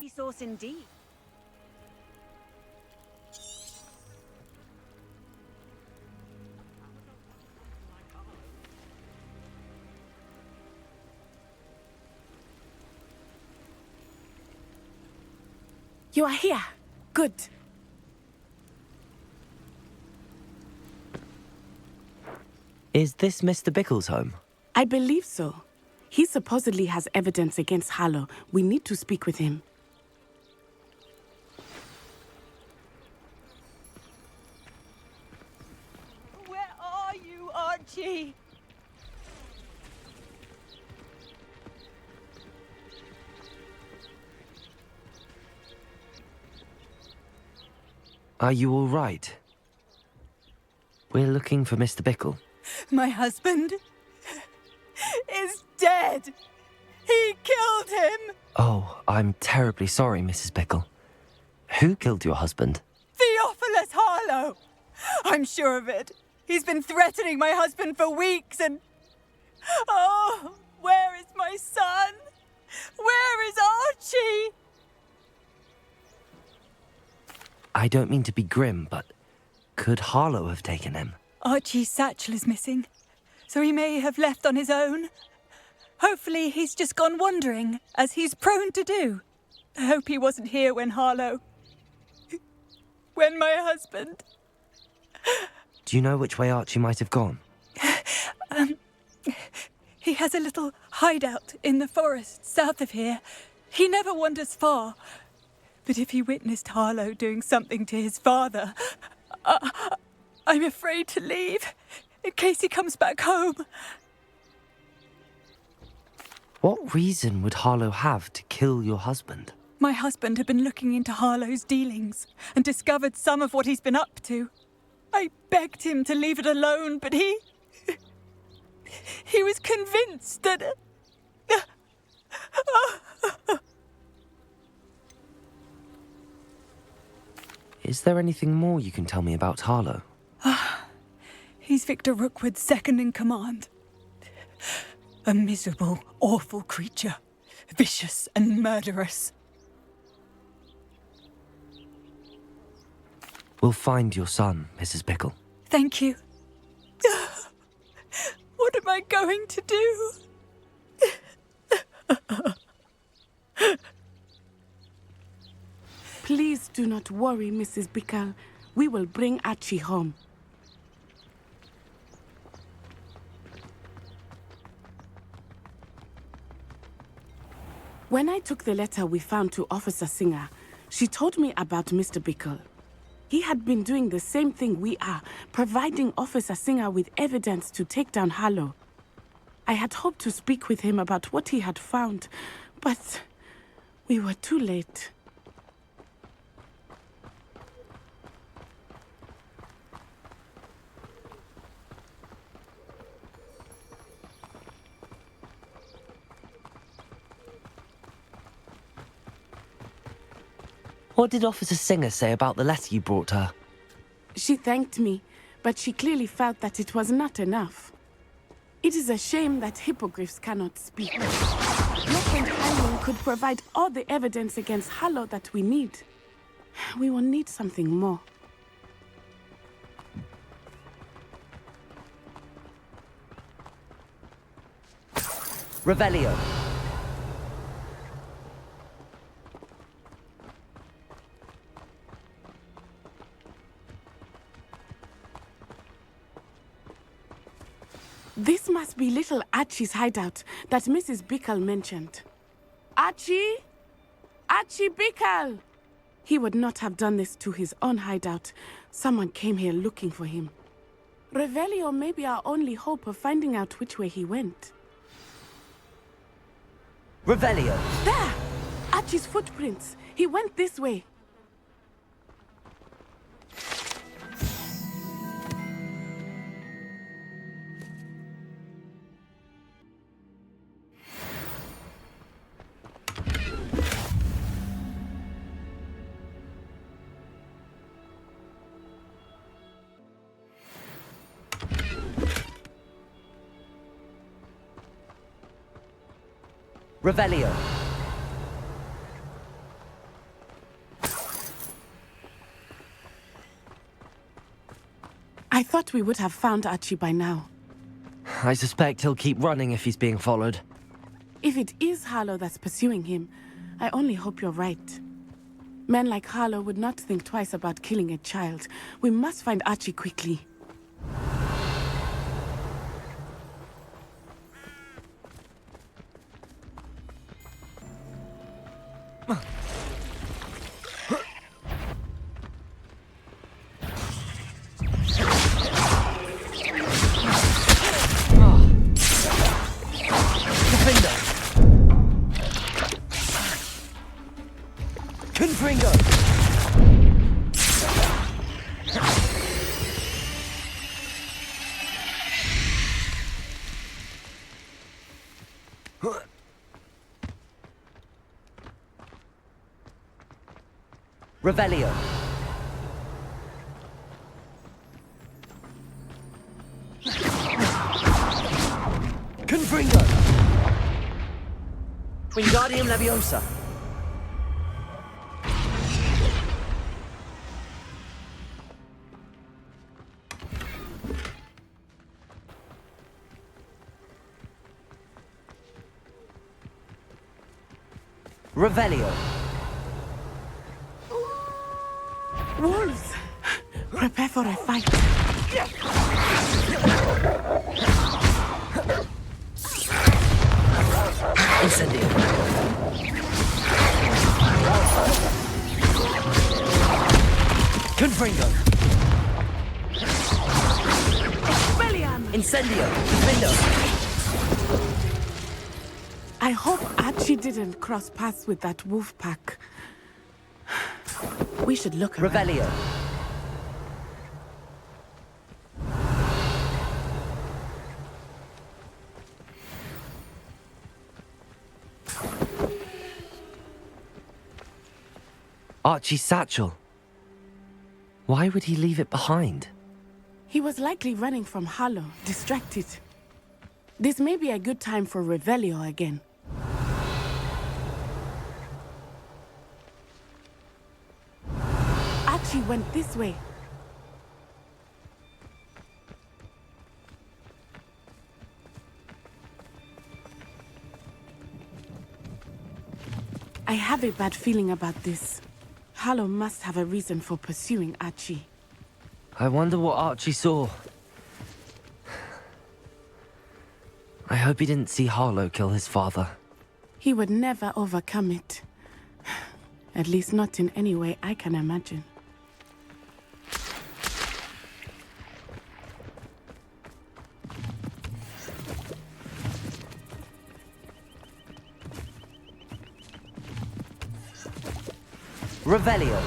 Resource indeed. You are here. Good. Is this Mr. Bickle's home? I believe so. He supposedly has evidence against Harlow. We need to speak with him. Where are you, Archie? Are you all right? We're looking for Mr. Bickle. My husband is dead. He killed him. Oh, I'm terribly sorry, Mrs. Bickle. Who killed your husband? Theophilus Harlow. I'm sure of it. He's been threatening my husband for weeks and... Oh, where is my son? Where is Archie? I don't mean to be grim, but could Harlow have taken him? Archie's satchel is missing, so he may have left on his own. Hopefully he's just gone wandering, as he's prone to do. I hope he wasn't here when Harlow... when my husband... Do you know which way Archie might have gone? He has a little hideout in the forest south of here. He never wanders far. But if he witnessed Harlow doing something to his father, I'm afraid to leave, in case he comes back home. What reason would Harlow have to kill your husband? My husband had been looking into Harlow's dealings and discovered some of what he's been up to. I begged him to leave it alone, but he was convinced that... Is there anything more you can tell me about Harlow? He's Victor Rookwood's second in command. A miserable, awful creature. Vicious and murderous. We'll find your son, Mrs. Bickle. Thank you. What am I going to do? Please do not worry, Mrs. Bickle. We will bring Archie home. When I took the letter we found to Officer Singer, she told me about Mr. Bickle. He had been doing the same thing we are, providing Officer Singer with evidence to take down Harlow. I had hoped to speak with him about what he had found, but we were too late. What did Officer Singer say about the letter you brought her? She thanked me, but she clearly felt that it was not enough. It is a shame that hippogriffs cannot speak. Your friend Highwing could provide all the evidence against Harlow that we need. We will need something more. Revelio. This must be little Archie's hideout that Mrs. Bickle mentioned. Archie? Archie Bickle! He would not have done this to his own hideout. Someone came here looking for him. Revelio may be our only hope of finding out which way he went. Revelio! There! Archie's footprints. He went this way. Revelio. I thought we would have found Archie by now. I suspect he'll keep running if he's being followed. If it is Harlow that's pursuing him, I only hope you're right. Men like Harlow would not think twice about killing a child. We must find Archie quickly. Revelio. Confringo. Wingardium Leviosa. Revelio. Wolves! Prepare for a fight. Incendio. Confringo. Incendio. Defendo. I hope Archie didn't cross paths with that wolf pack. We should look around. Revelio. Archie's satchel. Why would he leave it behind? He was likely running from Harlow, distracted. This may be a good time for Revelio again. Archie went this way. I have a bad feeling about this. Harlow must have a reason for pursuing Archie. I wonder what Archie saw. I hope he didn't see Harlow kill his father. He would never overcome it. At least not in any way I can imagine. Revelio.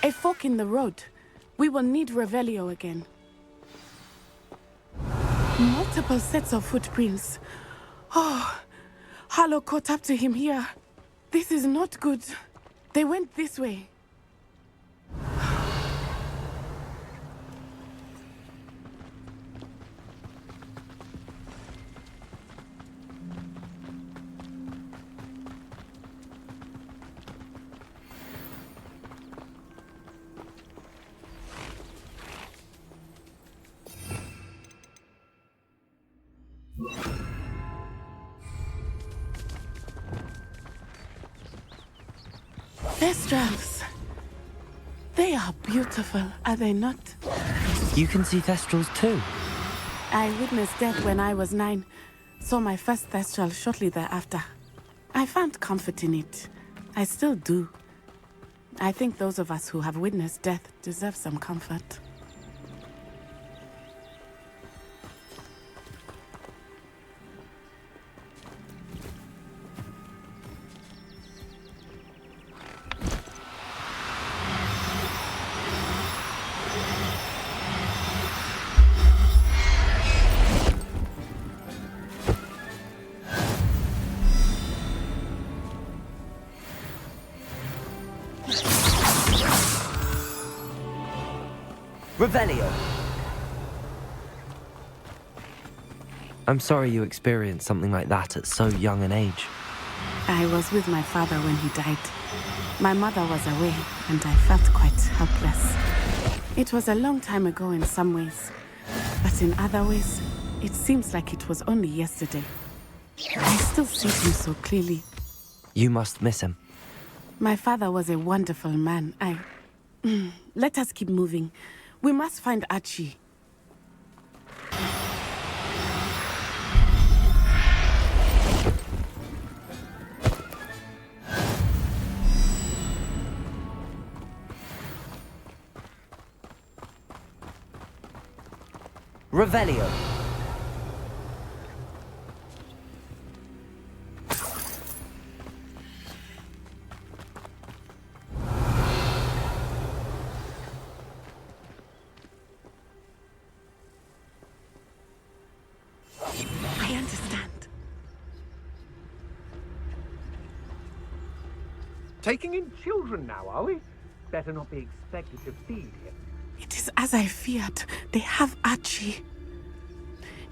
A fork in the road. We will need Revelio again. Multiple sets of footprints. Oh, Harlow caught up to him here. This is not good. They went this way. Thestrals. They are beautiful, are they not? You can see Thestrals too. I witnessed death when I was 9. Saw my first Thestral shortly thereafter. I found comfort in it. I still do. I think those of us who have witnessed death deserve some comfort. Revelio. I'm sorry you experienced something like that at so young an age. I was with my father when he died. My mother was away, and I felt quite helpless. It was a long time ago in some ways, but in other ways, it seems like it was only yesterday. I still see him so clearly. You must miss him. My father was a wonderful man. Let us keep moving. We must find Archie. Revelio. I understand. Taking in children now, are we? Better not be expected to feed him. It is as I feared. They have Archie.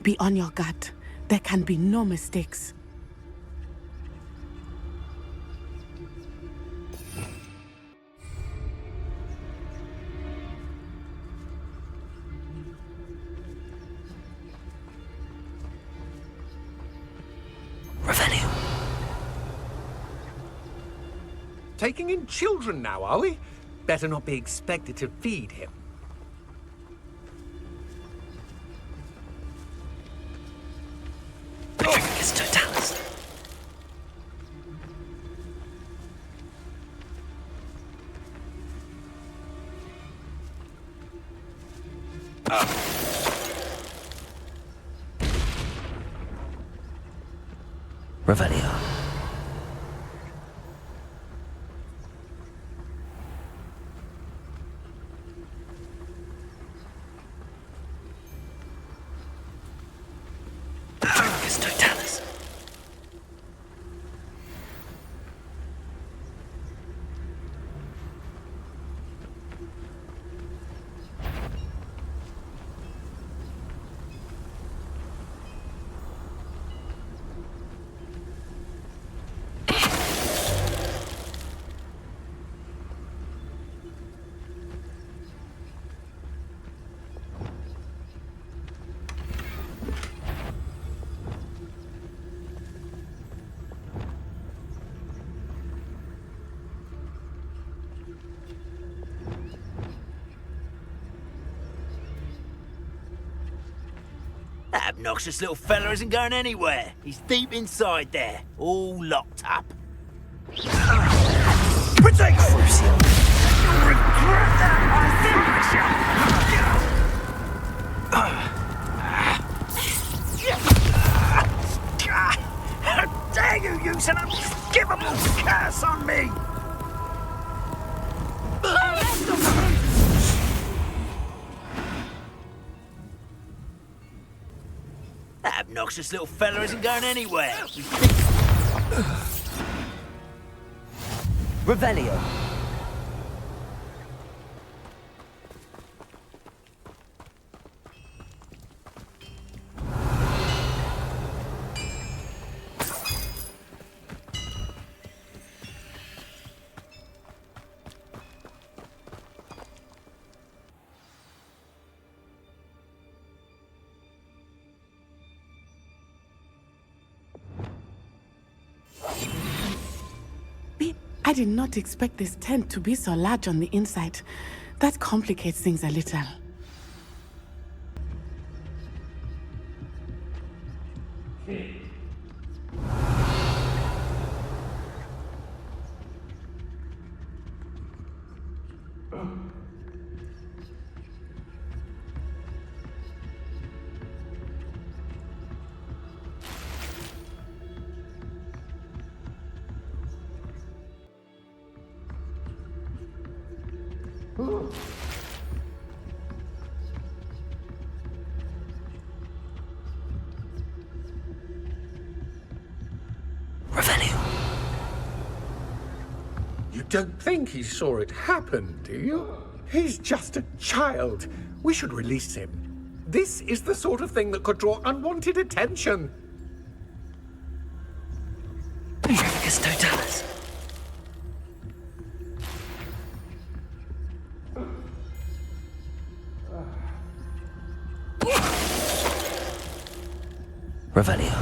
Be on your guard. There can be no mistakes. Revelio. taking in children now, are we? Better not be expected to feed him. Patricus Totalis. Revelio. Patricus Totalis. That obnoxious little fella isn't going anywhere. He's deep inside there, all locked up. Protect! You'll regret that, How dare you use an unforgivable curse on me! That obnoxious little fella isn't going anywhere. Revelio. I did not expect this tent to be so large on the inside. That complicates things a little. You don't think he saw it happen, do you? He's just a child. We should release him. This is the sort of thing that could draw unwanted attention. Patricus Totalis. Revelio.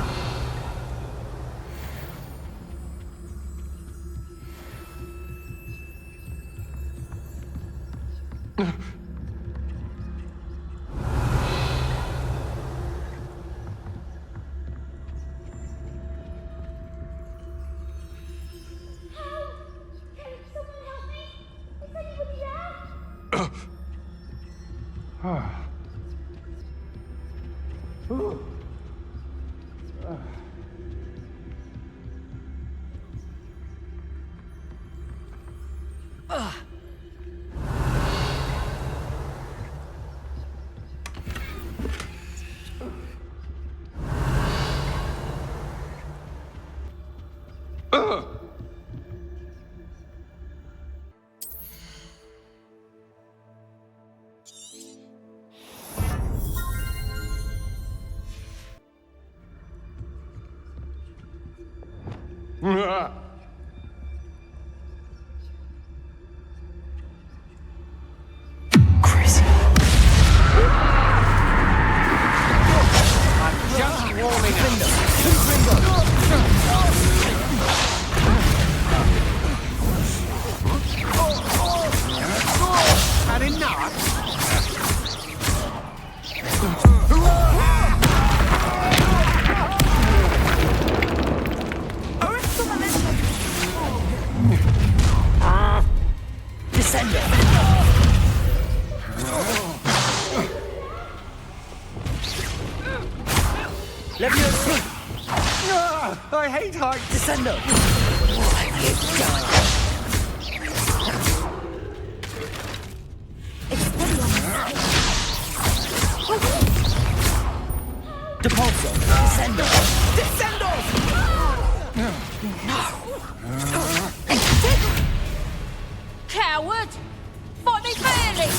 Crazy. I'm just warming up. I hate heights! Descendo! Depulso! Descendo! Descendo! Coward! Folly fairly!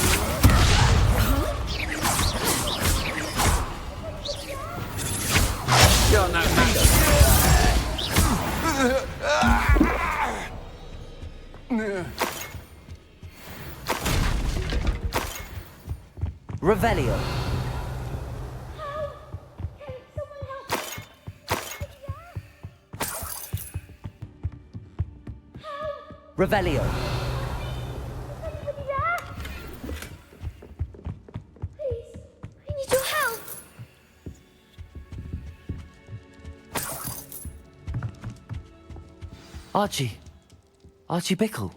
You're no matter. Revelio. Revelio. Please, I need your help. Archie. Archie Bickle.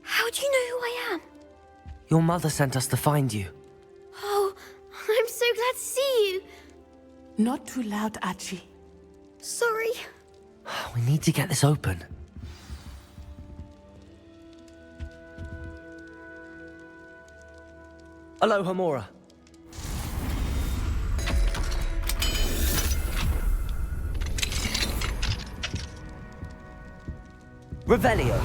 How do you know who I am? Your mother sent us to find you. Oh, I'm so glad to see you. Not too loud, Archie. Sorry. We need to get this open. Aloha, Mora. Revelio.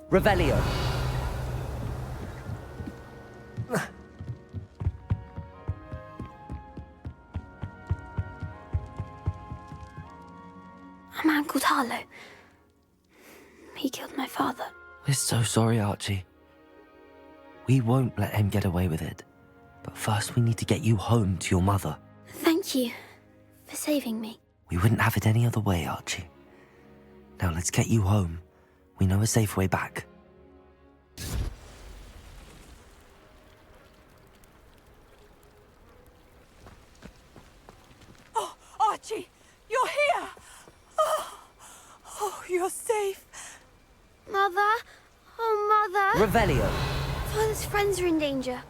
Revelio. A man called Harlow. He killed my father. We're so sorry, Archie. We won't let him get away with it. But first we need to get you home to your mother. Thank you for saving me. We wouldn't have it any other way, Archie. Now let's get you home. We know a safe way back. Oh, Archie, you're here! Oh, you're safe. Mother? Oh, Mother! Revelio. Father's friends are in danger.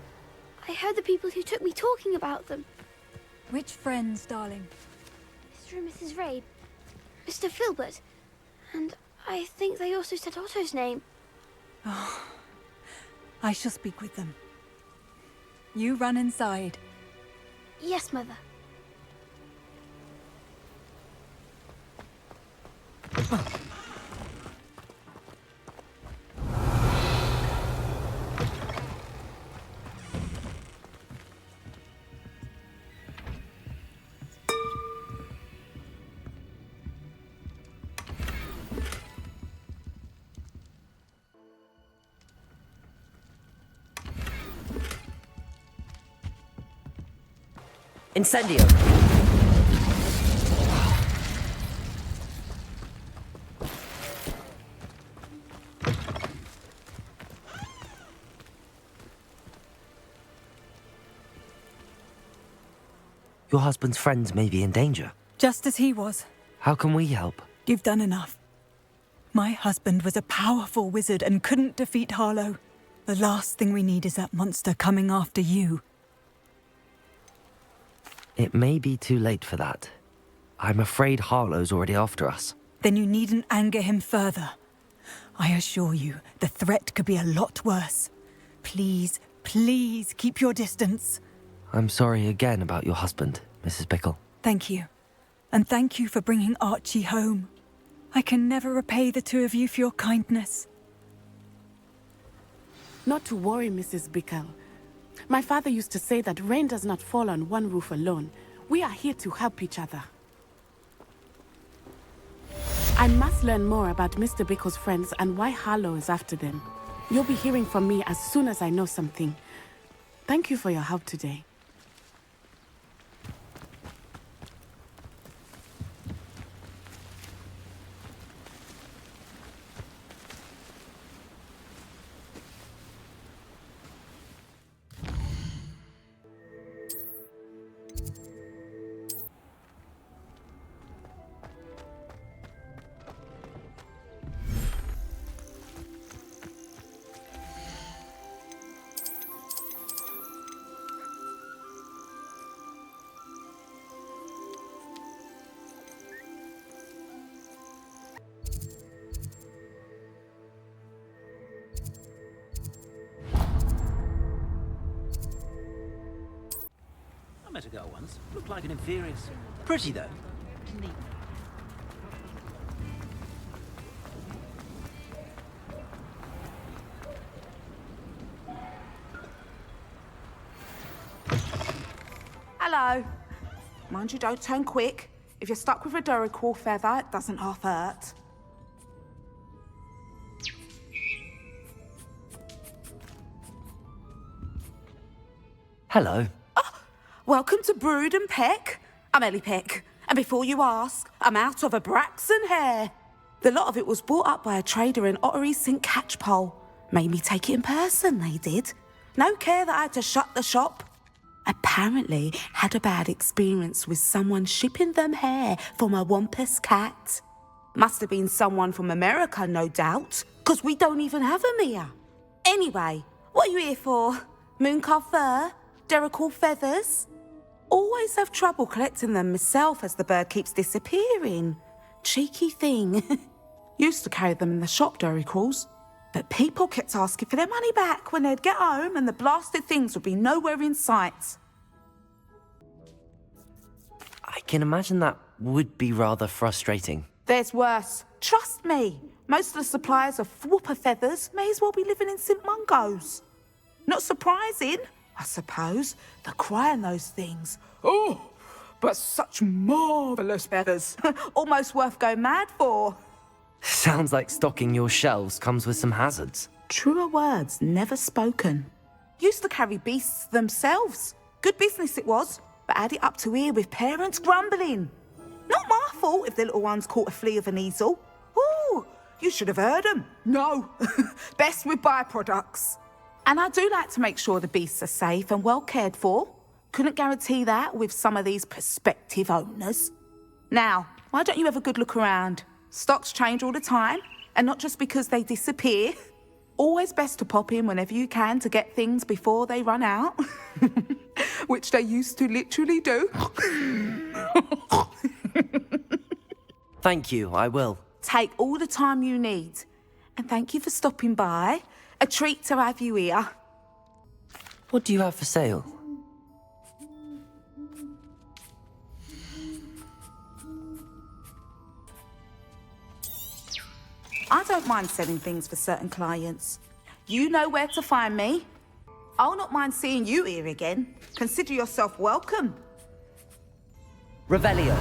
I heard the people who took me talking about them. Which friends, darling? Mr. and Mrs. Rabe, Mr. Filbert, and I think they also said Otto's name. Oh, I shall speak with them. You run inside. Yes, Mother. Incendio. Your husband's friends may be in danger. Just as he was. How can we help? You've done enough. My husband was a powerful wizard and couldn't defeat Harlow. The last thing we need is that monster coming after you. It may be too late for that. I'm afraid Harlow's already after us. Then you needn't anger him further. I assure you, the threat could be a lot worse. Please, please keep your distance. I'm sorry again about your husband, Mrs. Bickle. Thank you. And thank you for bringing Archie home. I can never repay the two of you for your kindness. Not to worry, Mrs. Bickle. My father used to say that rain does not fall on one roof alone. We are here to help each other. I must learn more about Mr. Bickle's friends and why Harlow is after them. You'll be hearing from me as soon as I know something. Thank you for your help today. met a girl once. Looked like an inferior. Pretty, though. Neat. Hello. Mind you, don't turn quick. If you're stuck with a Duracell feather, it doesn't half hurt. Hello. Welcome to Brood and Peck. I'm Ellie Peck. And before you ask, I'm out of a Braxton hair. The lot of it was bought up by a trader in Ottery St. Catchpole. Made me take it in person, they did. No care that I had to shut the shop. Apparently had a bad experience with someone shipping them hair from a Wampus cat. Must have been someone from America, no doubt, because we don't even have them here. Anyway, what are you here for? Mooncar fur? Duracell feathers? Always have trouble collecting them myself as the bird keeps disappearing. Cheeky thing. Used to carry them in the shop, Duracalls. But people kept asking for their money back when they'd get home and the blasted things would be nowhere in sight. I can imagine that would be rather frustrating. There's worse. Trust me. Most of the suppliers of whooper feathers may as well be living in St. Mungo's. Not surprising, I suppose, the cry on those things. Oh, but such marvellous feathers. Almost worth going mad for. Sounds like stocking your shelves comes with some hazards. Truer words never spoken. Used to carry beasts themselves. Good business it was, but had it up to here with parents grumbling. Not my fault if the little ones caught a flea of an easel. Ooh, you should have heard them. No, best with byproducts. And I do like to make sure the beasts are safe and well cared for. Couldn't guarantee that with some of these prospective owners. Now, why don't you have a good look around? Stocks change all the time, and not just because they disappear. Always best to pop in whenever you can to get things before they run out. Which they used to literally do. Thank you, I will. Take all the time you need. And thank you for stopping by. A treat to have you here. What do you have for sale? I don't mind selling things for certain clients. You know where to find me. I'll not mind seeing you here again. Consider yourself welcome. Revelio.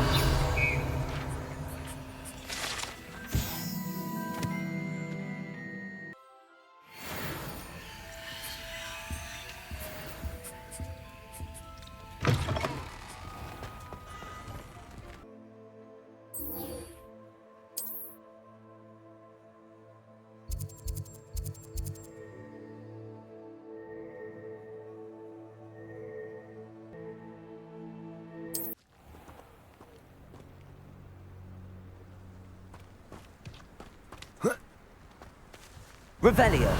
Revelio.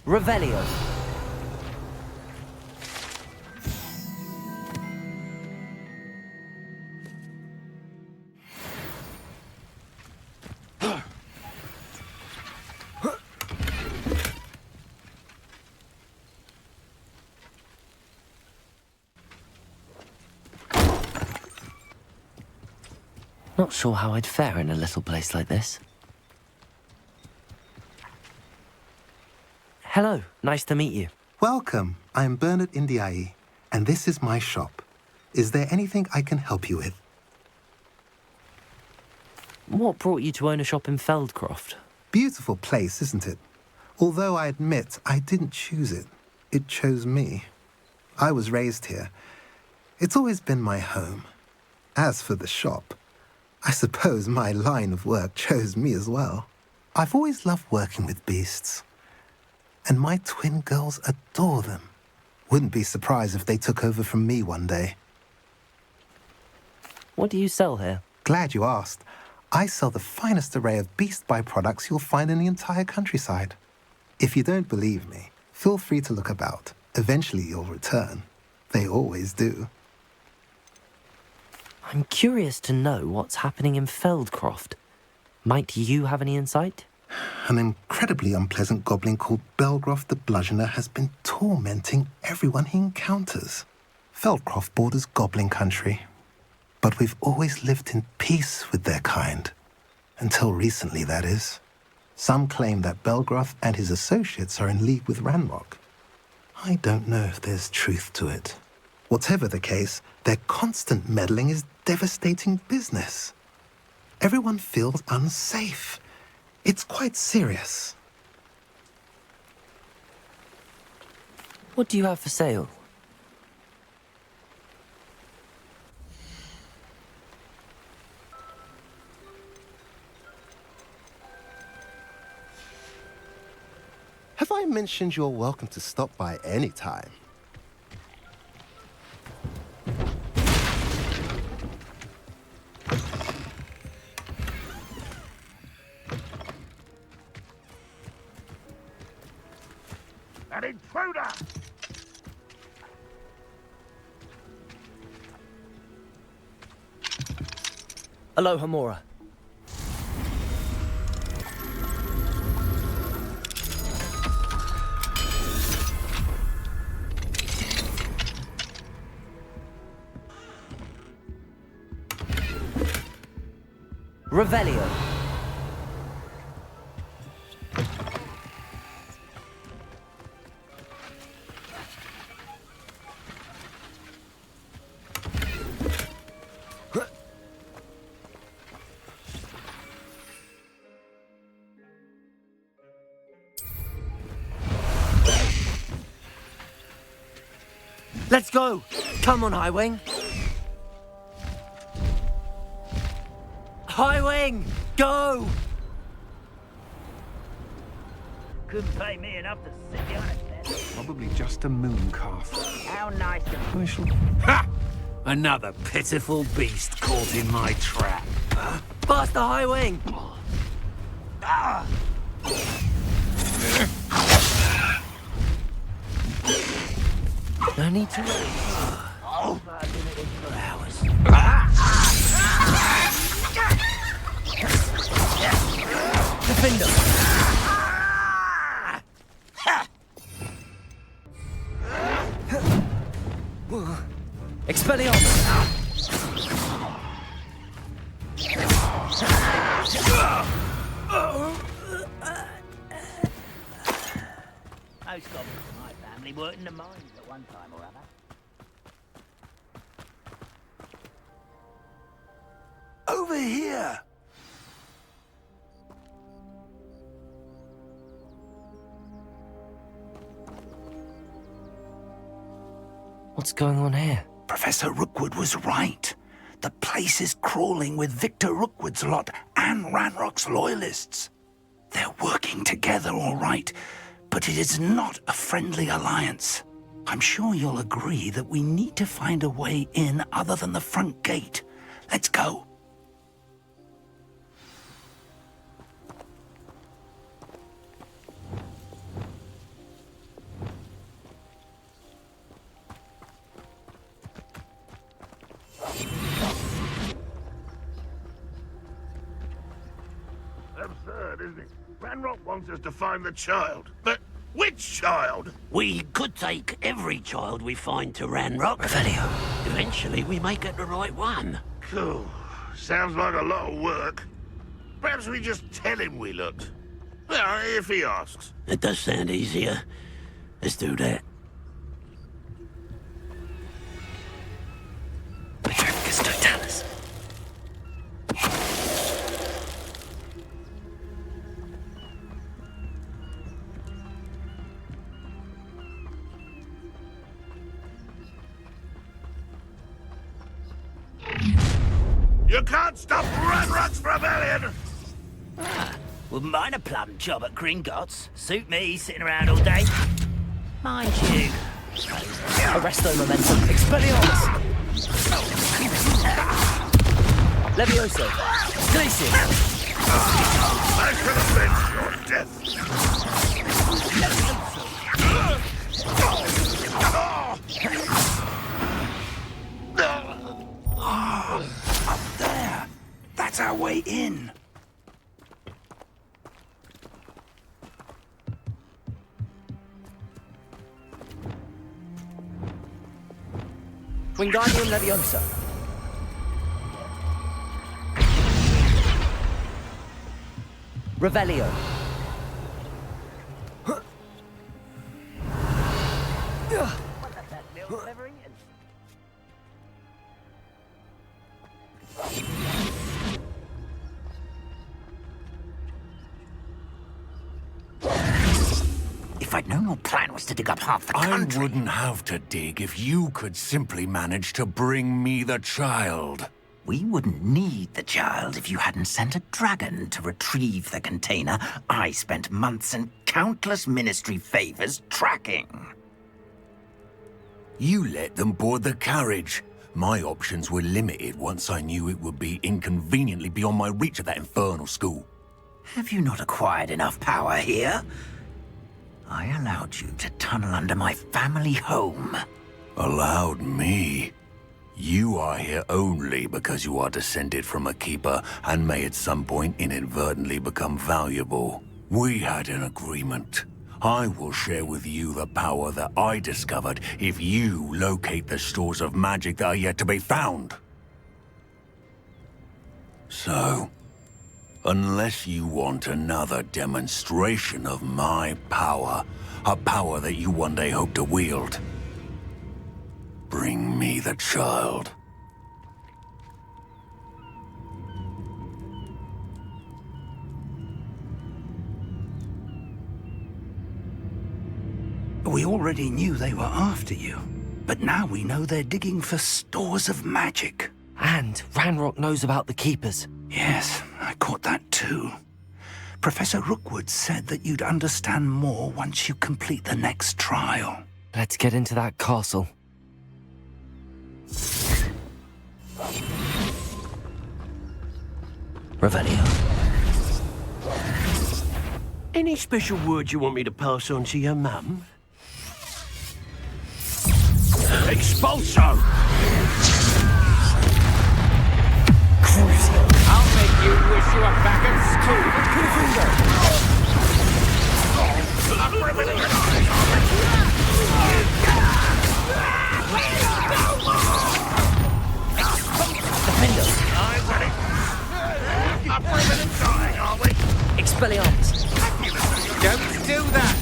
Revelio. Not sure how I'd fare in a little place like this. Hello, nice to meet you. Welcome. I'm Bernard Indiai, and this is my shop. Is there anything I can help you with? What brought you to own a shop in Feldcroft? Beautiful place, isn't it? Although I admit I didn't choose it. It chose me. I was raised here. It's always been my home. As for the shop, I suppose my line of work chose me as well. I've always loved working with beasts. And my twin girls adore them. Wouldn't be surprised if they took over from me one day. What do you sell here? Glad you asked. I sell the finest array of beast byproducts you'll find in the entire countryside. If you don't believe me, feel free to look about. Eventually you'll return. They always do. I'm curious to know what's happening in Feldcroft. Might you have any insight? An incredibly unpleasant goblin called Belgroth the Bludgeoner has been tormenting everyone he encounters. Feldcroft borders goblin country, but we've always lived in peace with their kind. Until recently, that is. Some claim that Belgroth and his associates are in league with Ranrock. I don't know if there's truth to it. Whatever the case, their constant meddling is devastating business. Everyone feels unsafe. It's quite serious. What do you have for sale? Have I mentioned you're welcome to stop by any time? An intruder! Aloha, Mora. Revelio. Let's go! Come on, Highwing! Highwing! Go! Couldn't pay me enough to sit you on a desk. Probably just a mooncalf. How nice of I shall... Ha! Another pitiful beast caught in my trap. Faster, Highwing! Ah! No need to worry. Oh, I've been at it for hours. Defender! Expelliarmus! Most goblins in my family worked in the mines at one time or other. Over here! What's going on here? Professor Rookwood was right. The place is crawling with Victor Rookwood's lot and Ranrock's loyalists. They're working together, all right, but it is not a friendly alliance. I'm sure you'll agree that we need to find a way in other than the front gate. Let's go. Absurd, isn't it? Ranrock wants us to find the child. But which child? We could take every child we find to Ranrock. Revelio. Eventually, we may get the right one. Cool. Sounds like a lot of work. Perhaps we just tell him we looked. Well, if he asks. It does sound easier. Let's do that. Petrificus totalis. You can't stop Ranrock's rebellion! Wouldn't mind a plum job at Gringotts. Suit me, sitting around all day. Mind you. Arresto momentum. Expelliarmus! Levioso! Glacier! I shall avenge your death! Up there. That's our way in. Wingardium Leviosa! Revelio! If I'd known your plan was to dig up half the country... I wouldn't have to dig if you could simply manage to bring me the child. We wouldn't need the child if you hadn't sent a dragon to retrieve the container I spent months and countless ministry favors tracking. You let them board the carriage. My options were limited once I knew it would be inconveniently beyond my reach at that infernal school. Have you not acquired enough power here? I allowed you to tunnel under my family home. Allowed me? You are here only because you are descended from a keeper and may at some point inadvertently become valuable. We had an agreement. I will share with you the power that I discovered if you locate the stores of magic that are yet to be found. So, unless you want another demonstration of my power, a power that you one day hope to wield, bring me the child. We already knew they were after you, but now we know they're digging for stores of magic. And Ranrock knows about the Keepers. Yes, I caught that too. Professor Rookwood said that you'd understand more once you complete the next trial. Let's get into that castle. Revelio. Any special words you want me to pass on to your mum? Expulso! I'll make you wish you were back at school. Expelliarmus! Don't do that!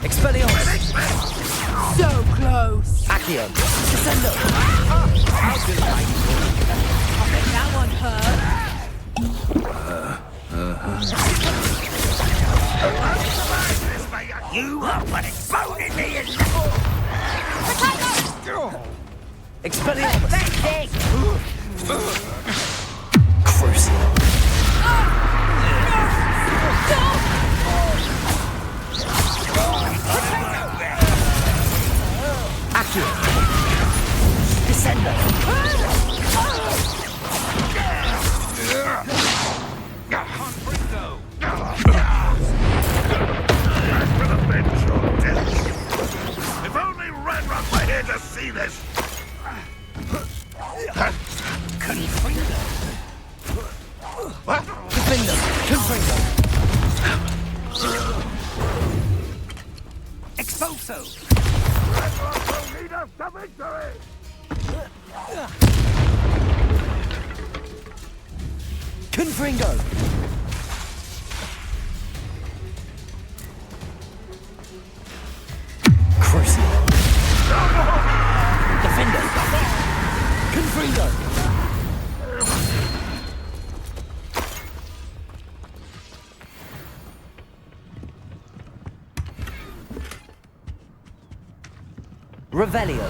Expelliarmus! So close! Accio! Descendo! How delightful! I think that one hurt. You are but exploding me in Expelliarmus! Accio! Descendo! If only Ranrock were here to see this! Confringo. What? Confringo! Confringo! Expulso! Ranrock will lead us to victory! Confringo! Crucio! Defender! Confringo! Revelio!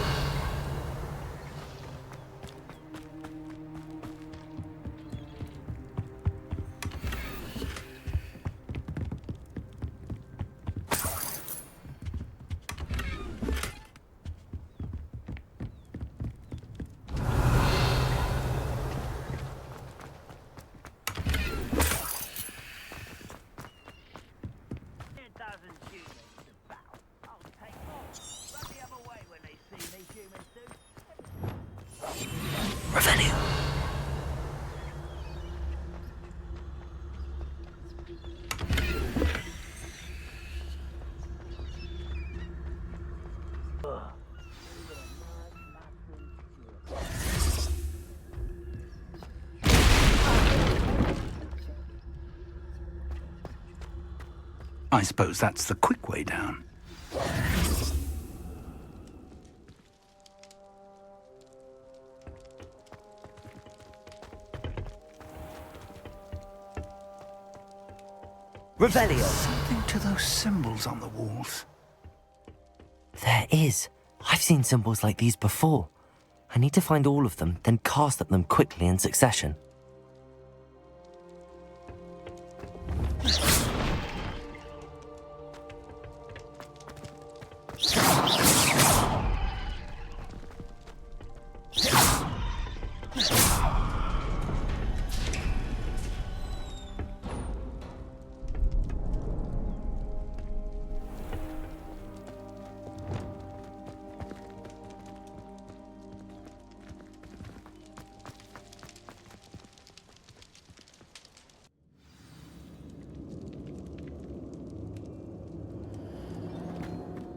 I suppose that's the quick way down. Revelio! Something to those symbols on the walls. There is. I've seen symbols like these before. I need to find all of them, then cast at them quickly in succession.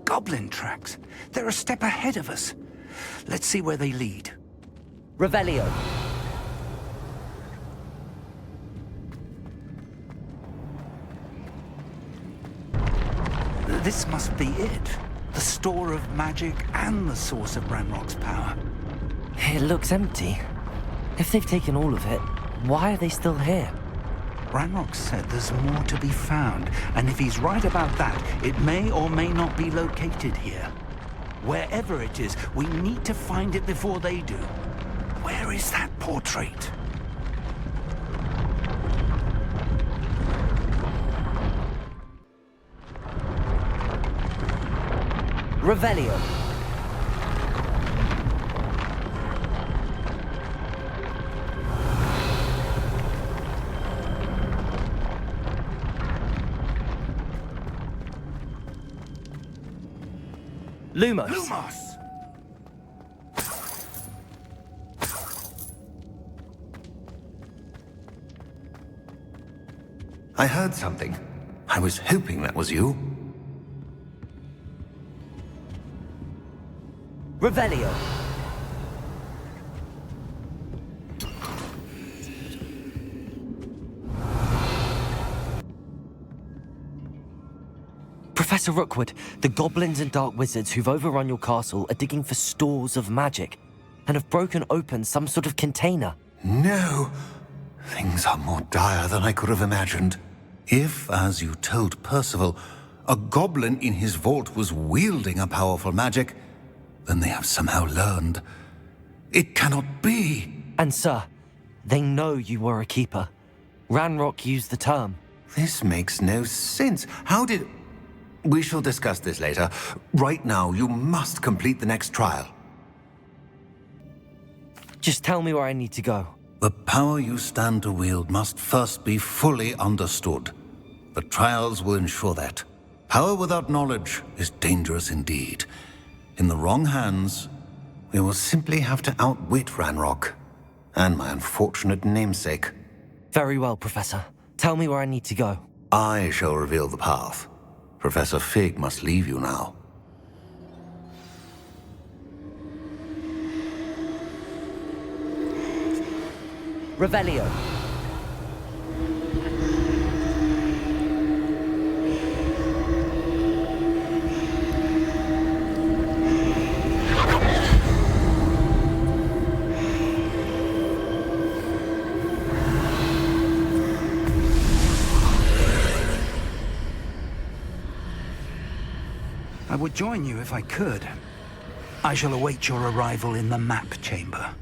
Goblin tracks. They're a step ahead of us. Let's see where they lead. Revelio. This must be it. The store of magic and the source of Ranrock's power. It looks empty. If they've taken all of it, why are they still here? Ranrock said there's more to be found, and if he's right about that, it may or may not be located here. Wherever it is, we need to find it before they do. Where is that portrait? Revelio. Lumos. Lumos! I heard something. I was hoping that was you. Revelio. Professor Rookwood, the goblins and dark wizards who've overrun your castle are digging for stores of magic and have broken open some sort of container. No! Things are more dire than I could have imagined. If, as you told Percival, a goblin in his vault was wielding a powerful magic, then they have somehow learned. It cannot be! And sir, they know you were a keeper. Ranrock used the term. This makes no sense. How did... We shall discuss this later. Right now, you must complete the next trial. Just tell me where I need to go. The power you stand to wield must first be fully understood. The trials will ensure that. Power without knowledge is dangerous indeed. In the wrong hands, we will simply have to outwit Ranrock and my unfortunate namesake. Very well, Professor. Tell me where I need to go. I shall reveal the path. Professor Fig must leave you now. Revelio. I would join you if I could. I shall await your arrival in the map chamber.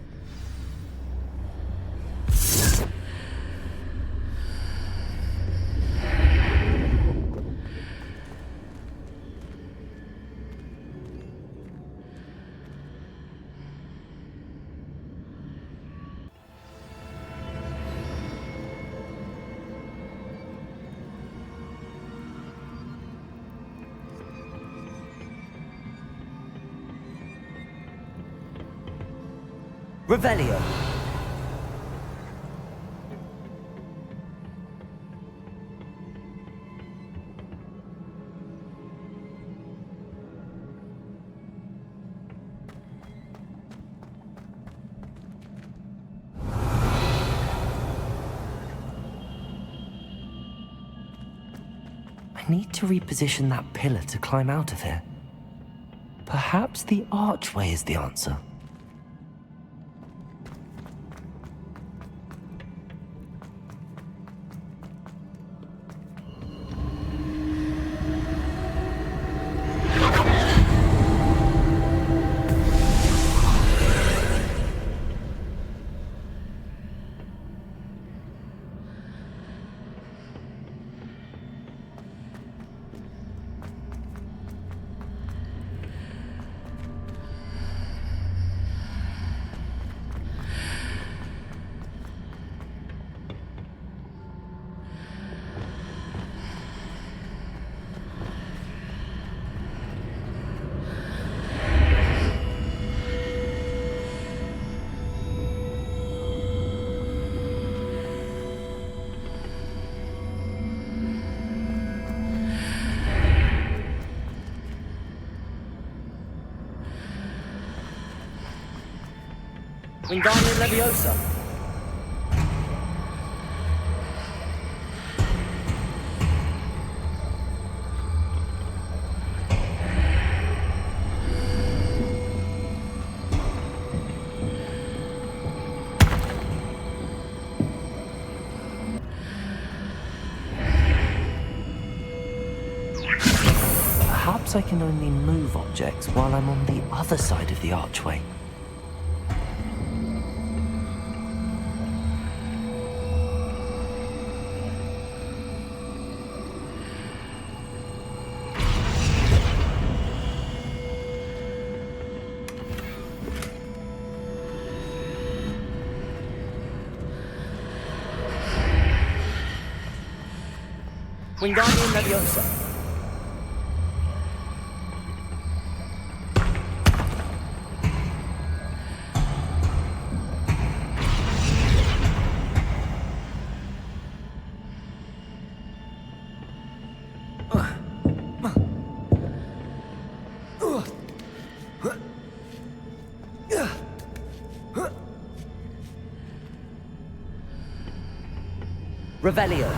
Revelio. I need to reposition that pillar to climb out of here. Perhaps the archway is the answer. Wingardium Leviosa. Perhaps I can only move objects while I'm on the other side of the archway. Wingardium Leviosa. Revelio.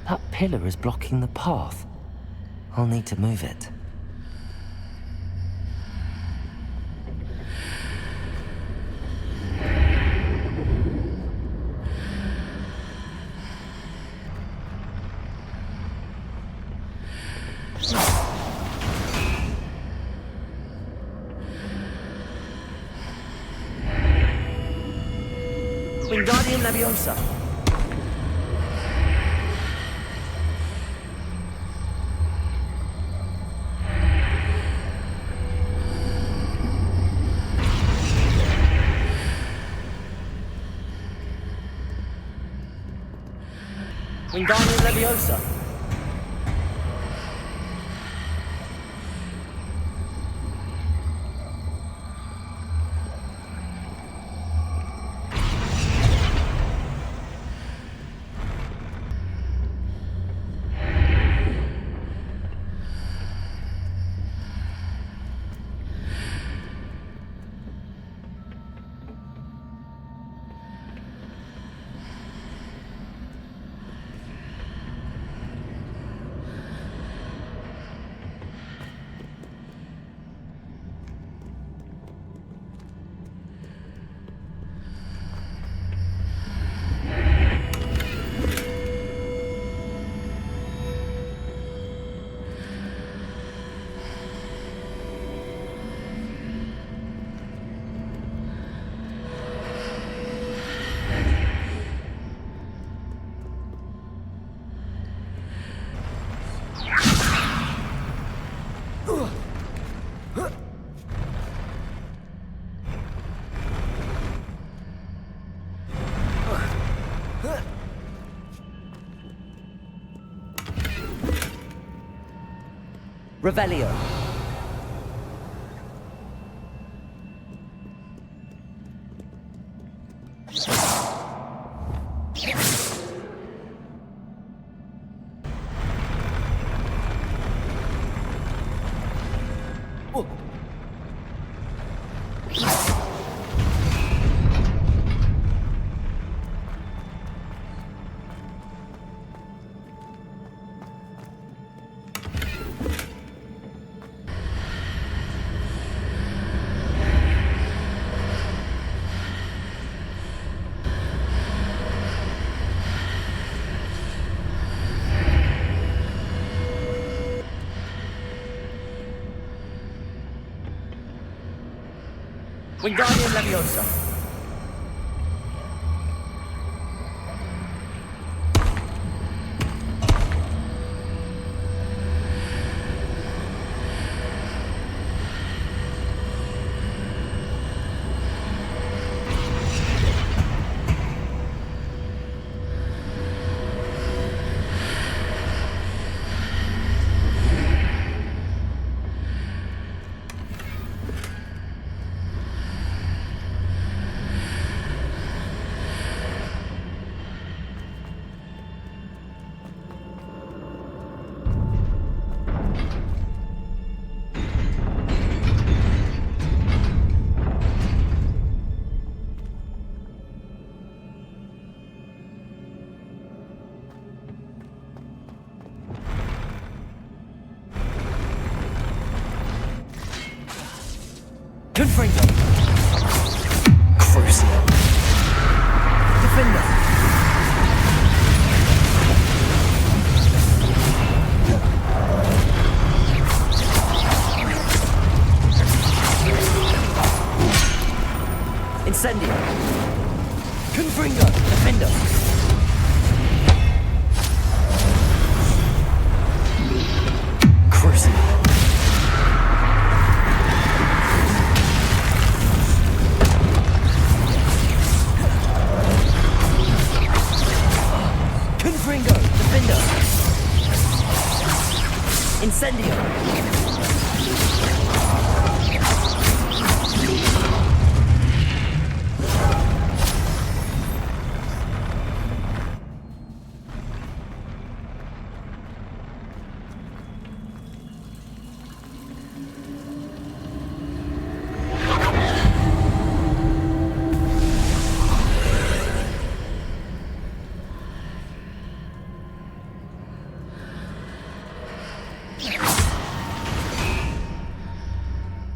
That pillar is blocking the path. I'll need to move it. Wingardium Leviosa. Wingardium Leviosa. Revelio. Wingardium Leviosa. Confringo. Crucial. Defender. Incendio. Confringo. Defender. Crucial. Confringo, Defender. Incendio.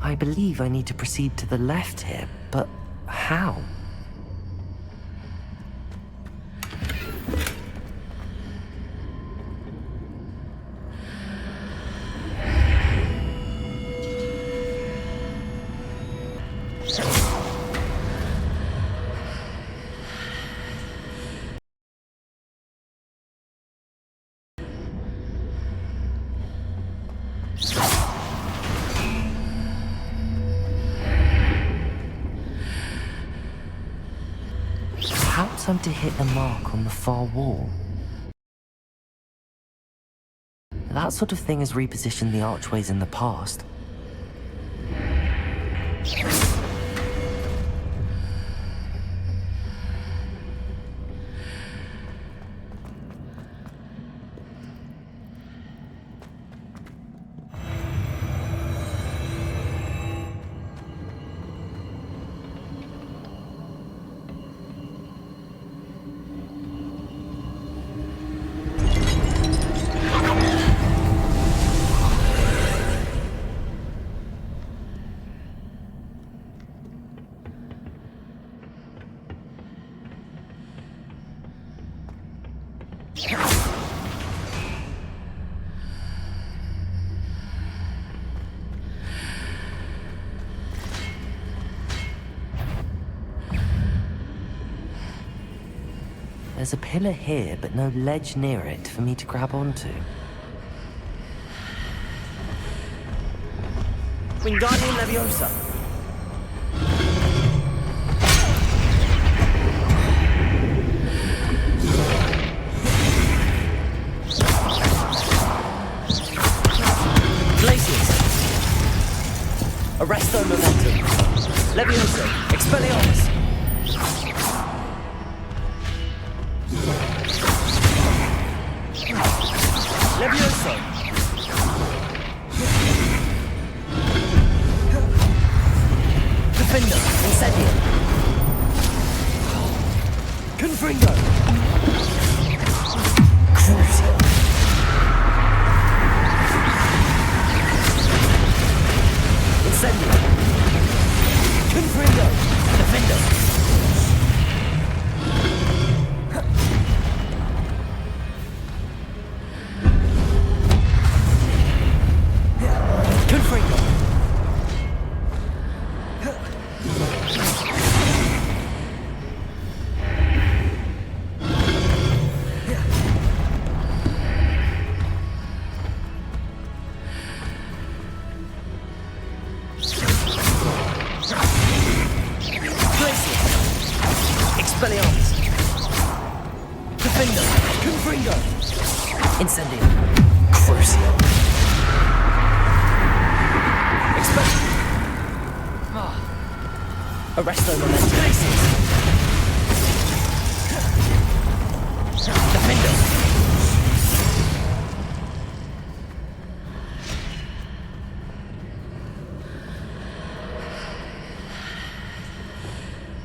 I believe I need to proceed to the left here, but how? Perhaps I'm to hit the mark on the far wall. That sort of thing has repositioned the archways in the past. There's a pillar here, but no ledge near it for me to grab onto. Wingardium Leviosa. Glaciers. Arresto momentum. Levioso. Expelliarmus. Levioso. Defender. Incendio. Confringo. Crucio. Incendio. Confringo. Defender. Confringo. Expelliarmus. Defender. Confringo. Incendio. Crucio. Arresto momentum. Glaciers. Defender.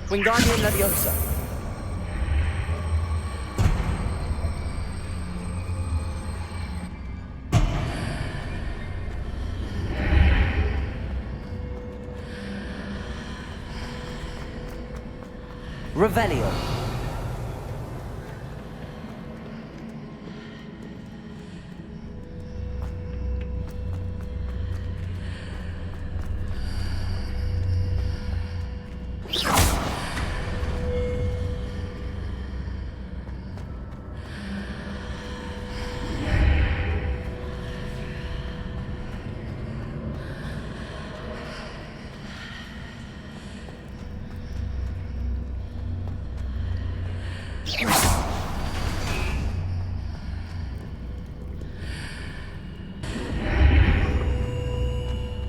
Wingardium Leviosa. Revelio.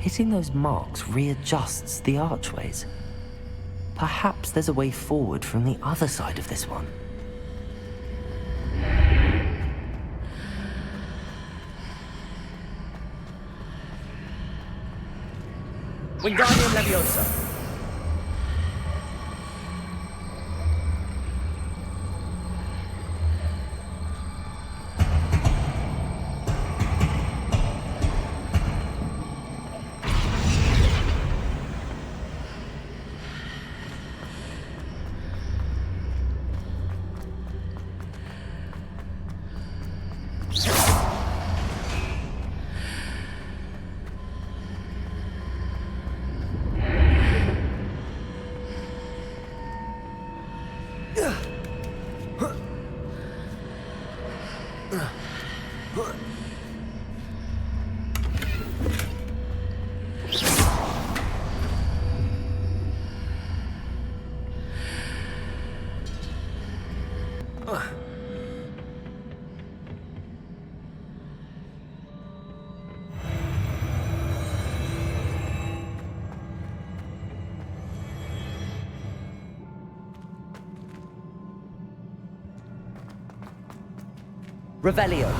Hitting those marks readjusts the archways. Perhaps there's a way forward from the other side of this one. Wingardium Leviosa. Revelio.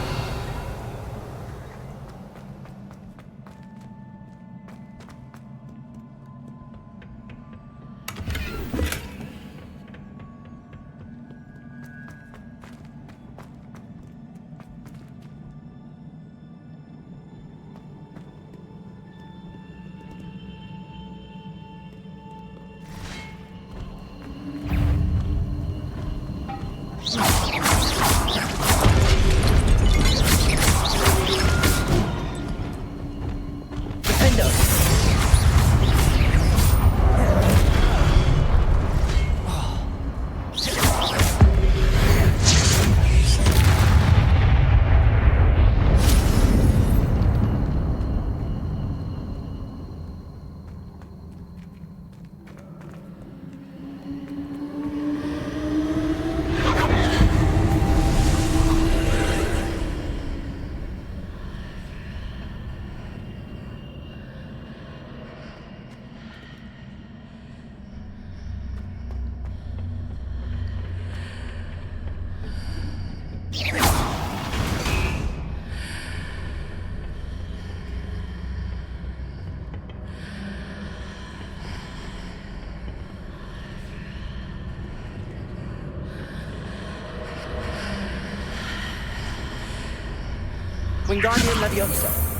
Wingardium Leviosa.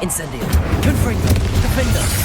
Incendio. Confringo. Defender.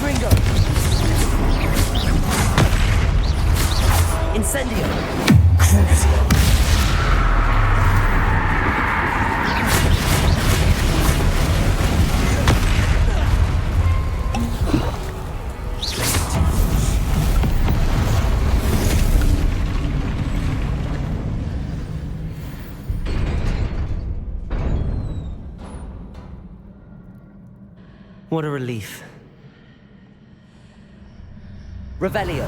Gringo! Incendio! What a relief. Revelio.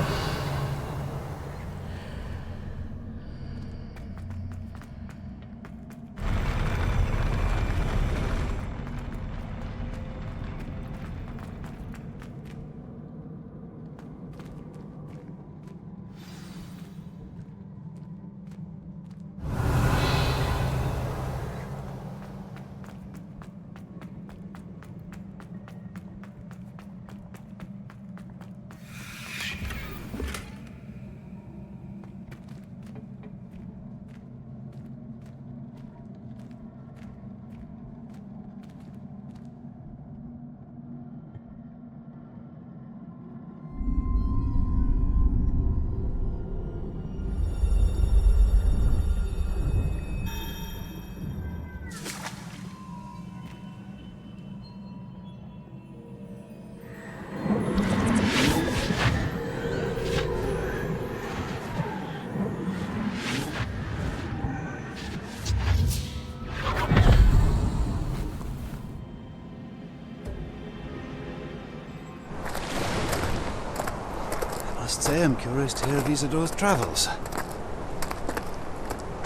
I must say I'm curious to hear of Isadora's travels.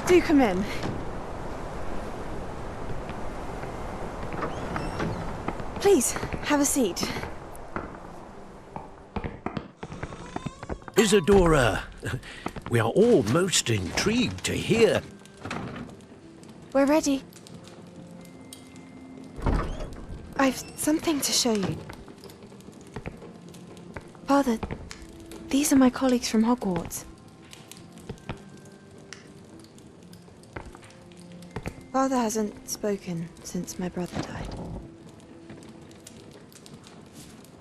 Do come in. Please, have a seat. Isadora, we are all most intrigued to hear. We're ready. I've something to show you. Father, these are my colleagues from Hogwarts. Father hasn't spoken since my brother died.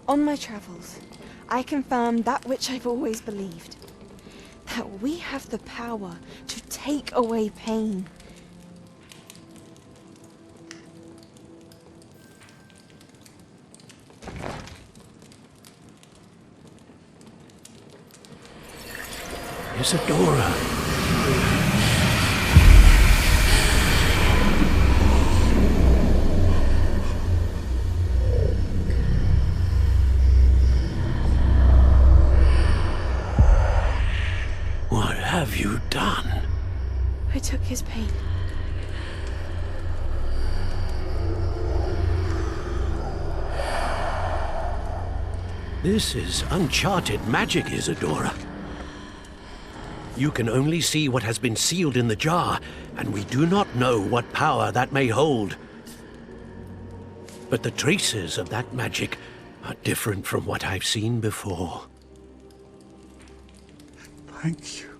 On my travels, I confirmed that which I've always believed. That we have the power to take away pain. Isadora. What have you done? I took his pain. This is uncharted magic, Isadora. You can only see what has been sealed in the jar, and we do not know what power that may hold. But the traces of that magic are different from what I've seen before. Thank you.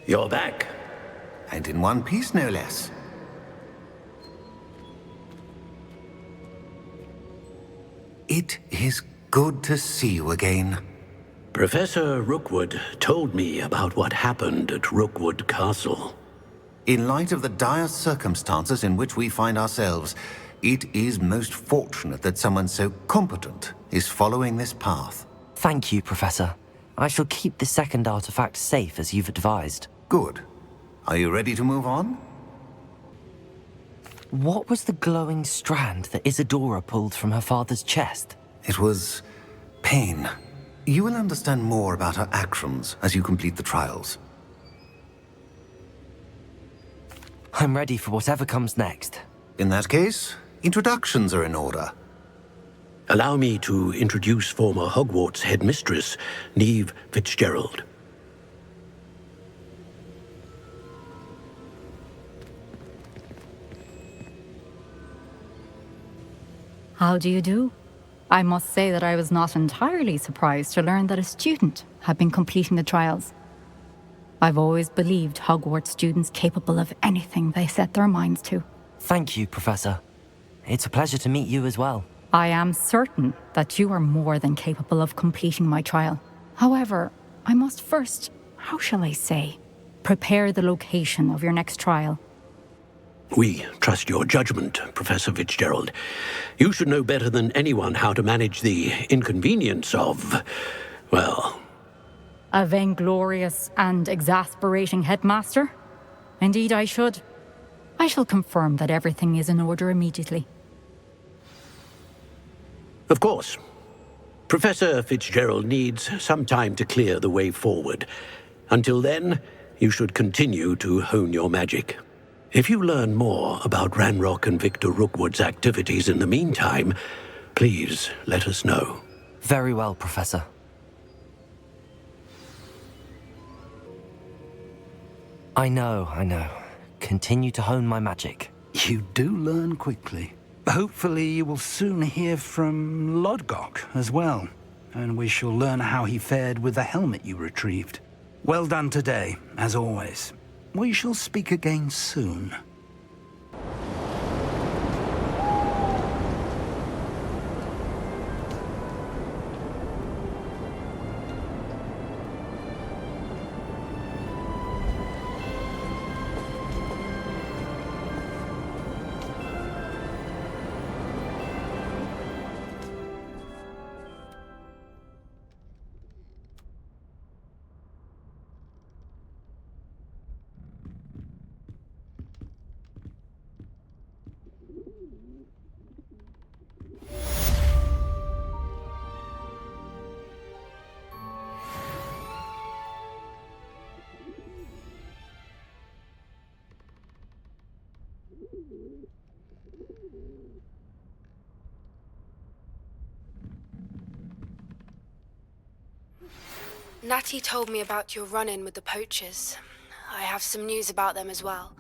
You're back. And in one piece, no less. It is good to see you again. Professor Rookwood told me about what happened at Rookwood Castle. In light of the dire circumstances in which we find ourselves, it is most fortunate that someone so competent is following this path. Thank you, Professor. I shall keep the second artifact safe as you've advised. Good. Are you ready to move on? What was the glowing strand that Isadora pulled from her father's chest? It was pain. You will understand more about her actions as you complete the trials. I'm ready for whatever comes next. In that case, introductions are in order. Allow me to introduce former Hogwarts headmistress, Neve Fitzgerald. How do you do? I must say that I was not entirely surprised to learn that a student had been completing the trials. I've always believed Hogwarts students capable of anything they set their minds to. Thank you, Professor. It's a pleasure to meet you as well. I am certain that you are more than capable of completing my trial. However, I must first, how shall I say, prepare the location of your next trial. We trust your judgment, Professor Fitzgerald. You should know better than anyone how to manage the inconvenience of, well... A vainglorious and exasperating headmaster? Indeed I should. I shall confirm that everything is in order immediately. Of course. Professor Fitzgerald needs some time to clear the way forward. Until then, you should continue to hone your magic. If you learn more about Ranrock and Victor Rookwood's activities in the meantime, please let us know. Very well, Professor. I know. Continue to hone my magic. You do learn quickly. Hopefully you will soon hear from Lodgok as well, and we shall learn how he fared with the helmet you retrieved. Well done today, as always. We shall speak again soon. Natty told me about your run-in with the poachers. I have some news about them as well.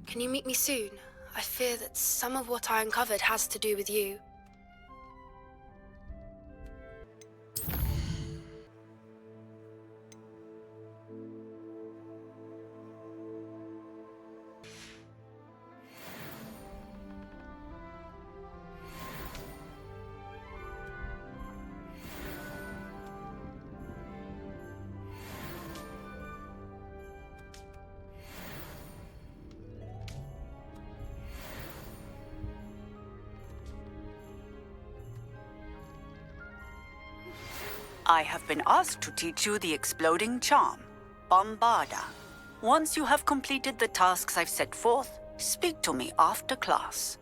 Can you meet me soon? I fear that some of what I uncovered has to do with you. I have been asked to teach you the exploding charm, Bombarda. Once you have completed the tasks I've set forth, speak to me after class.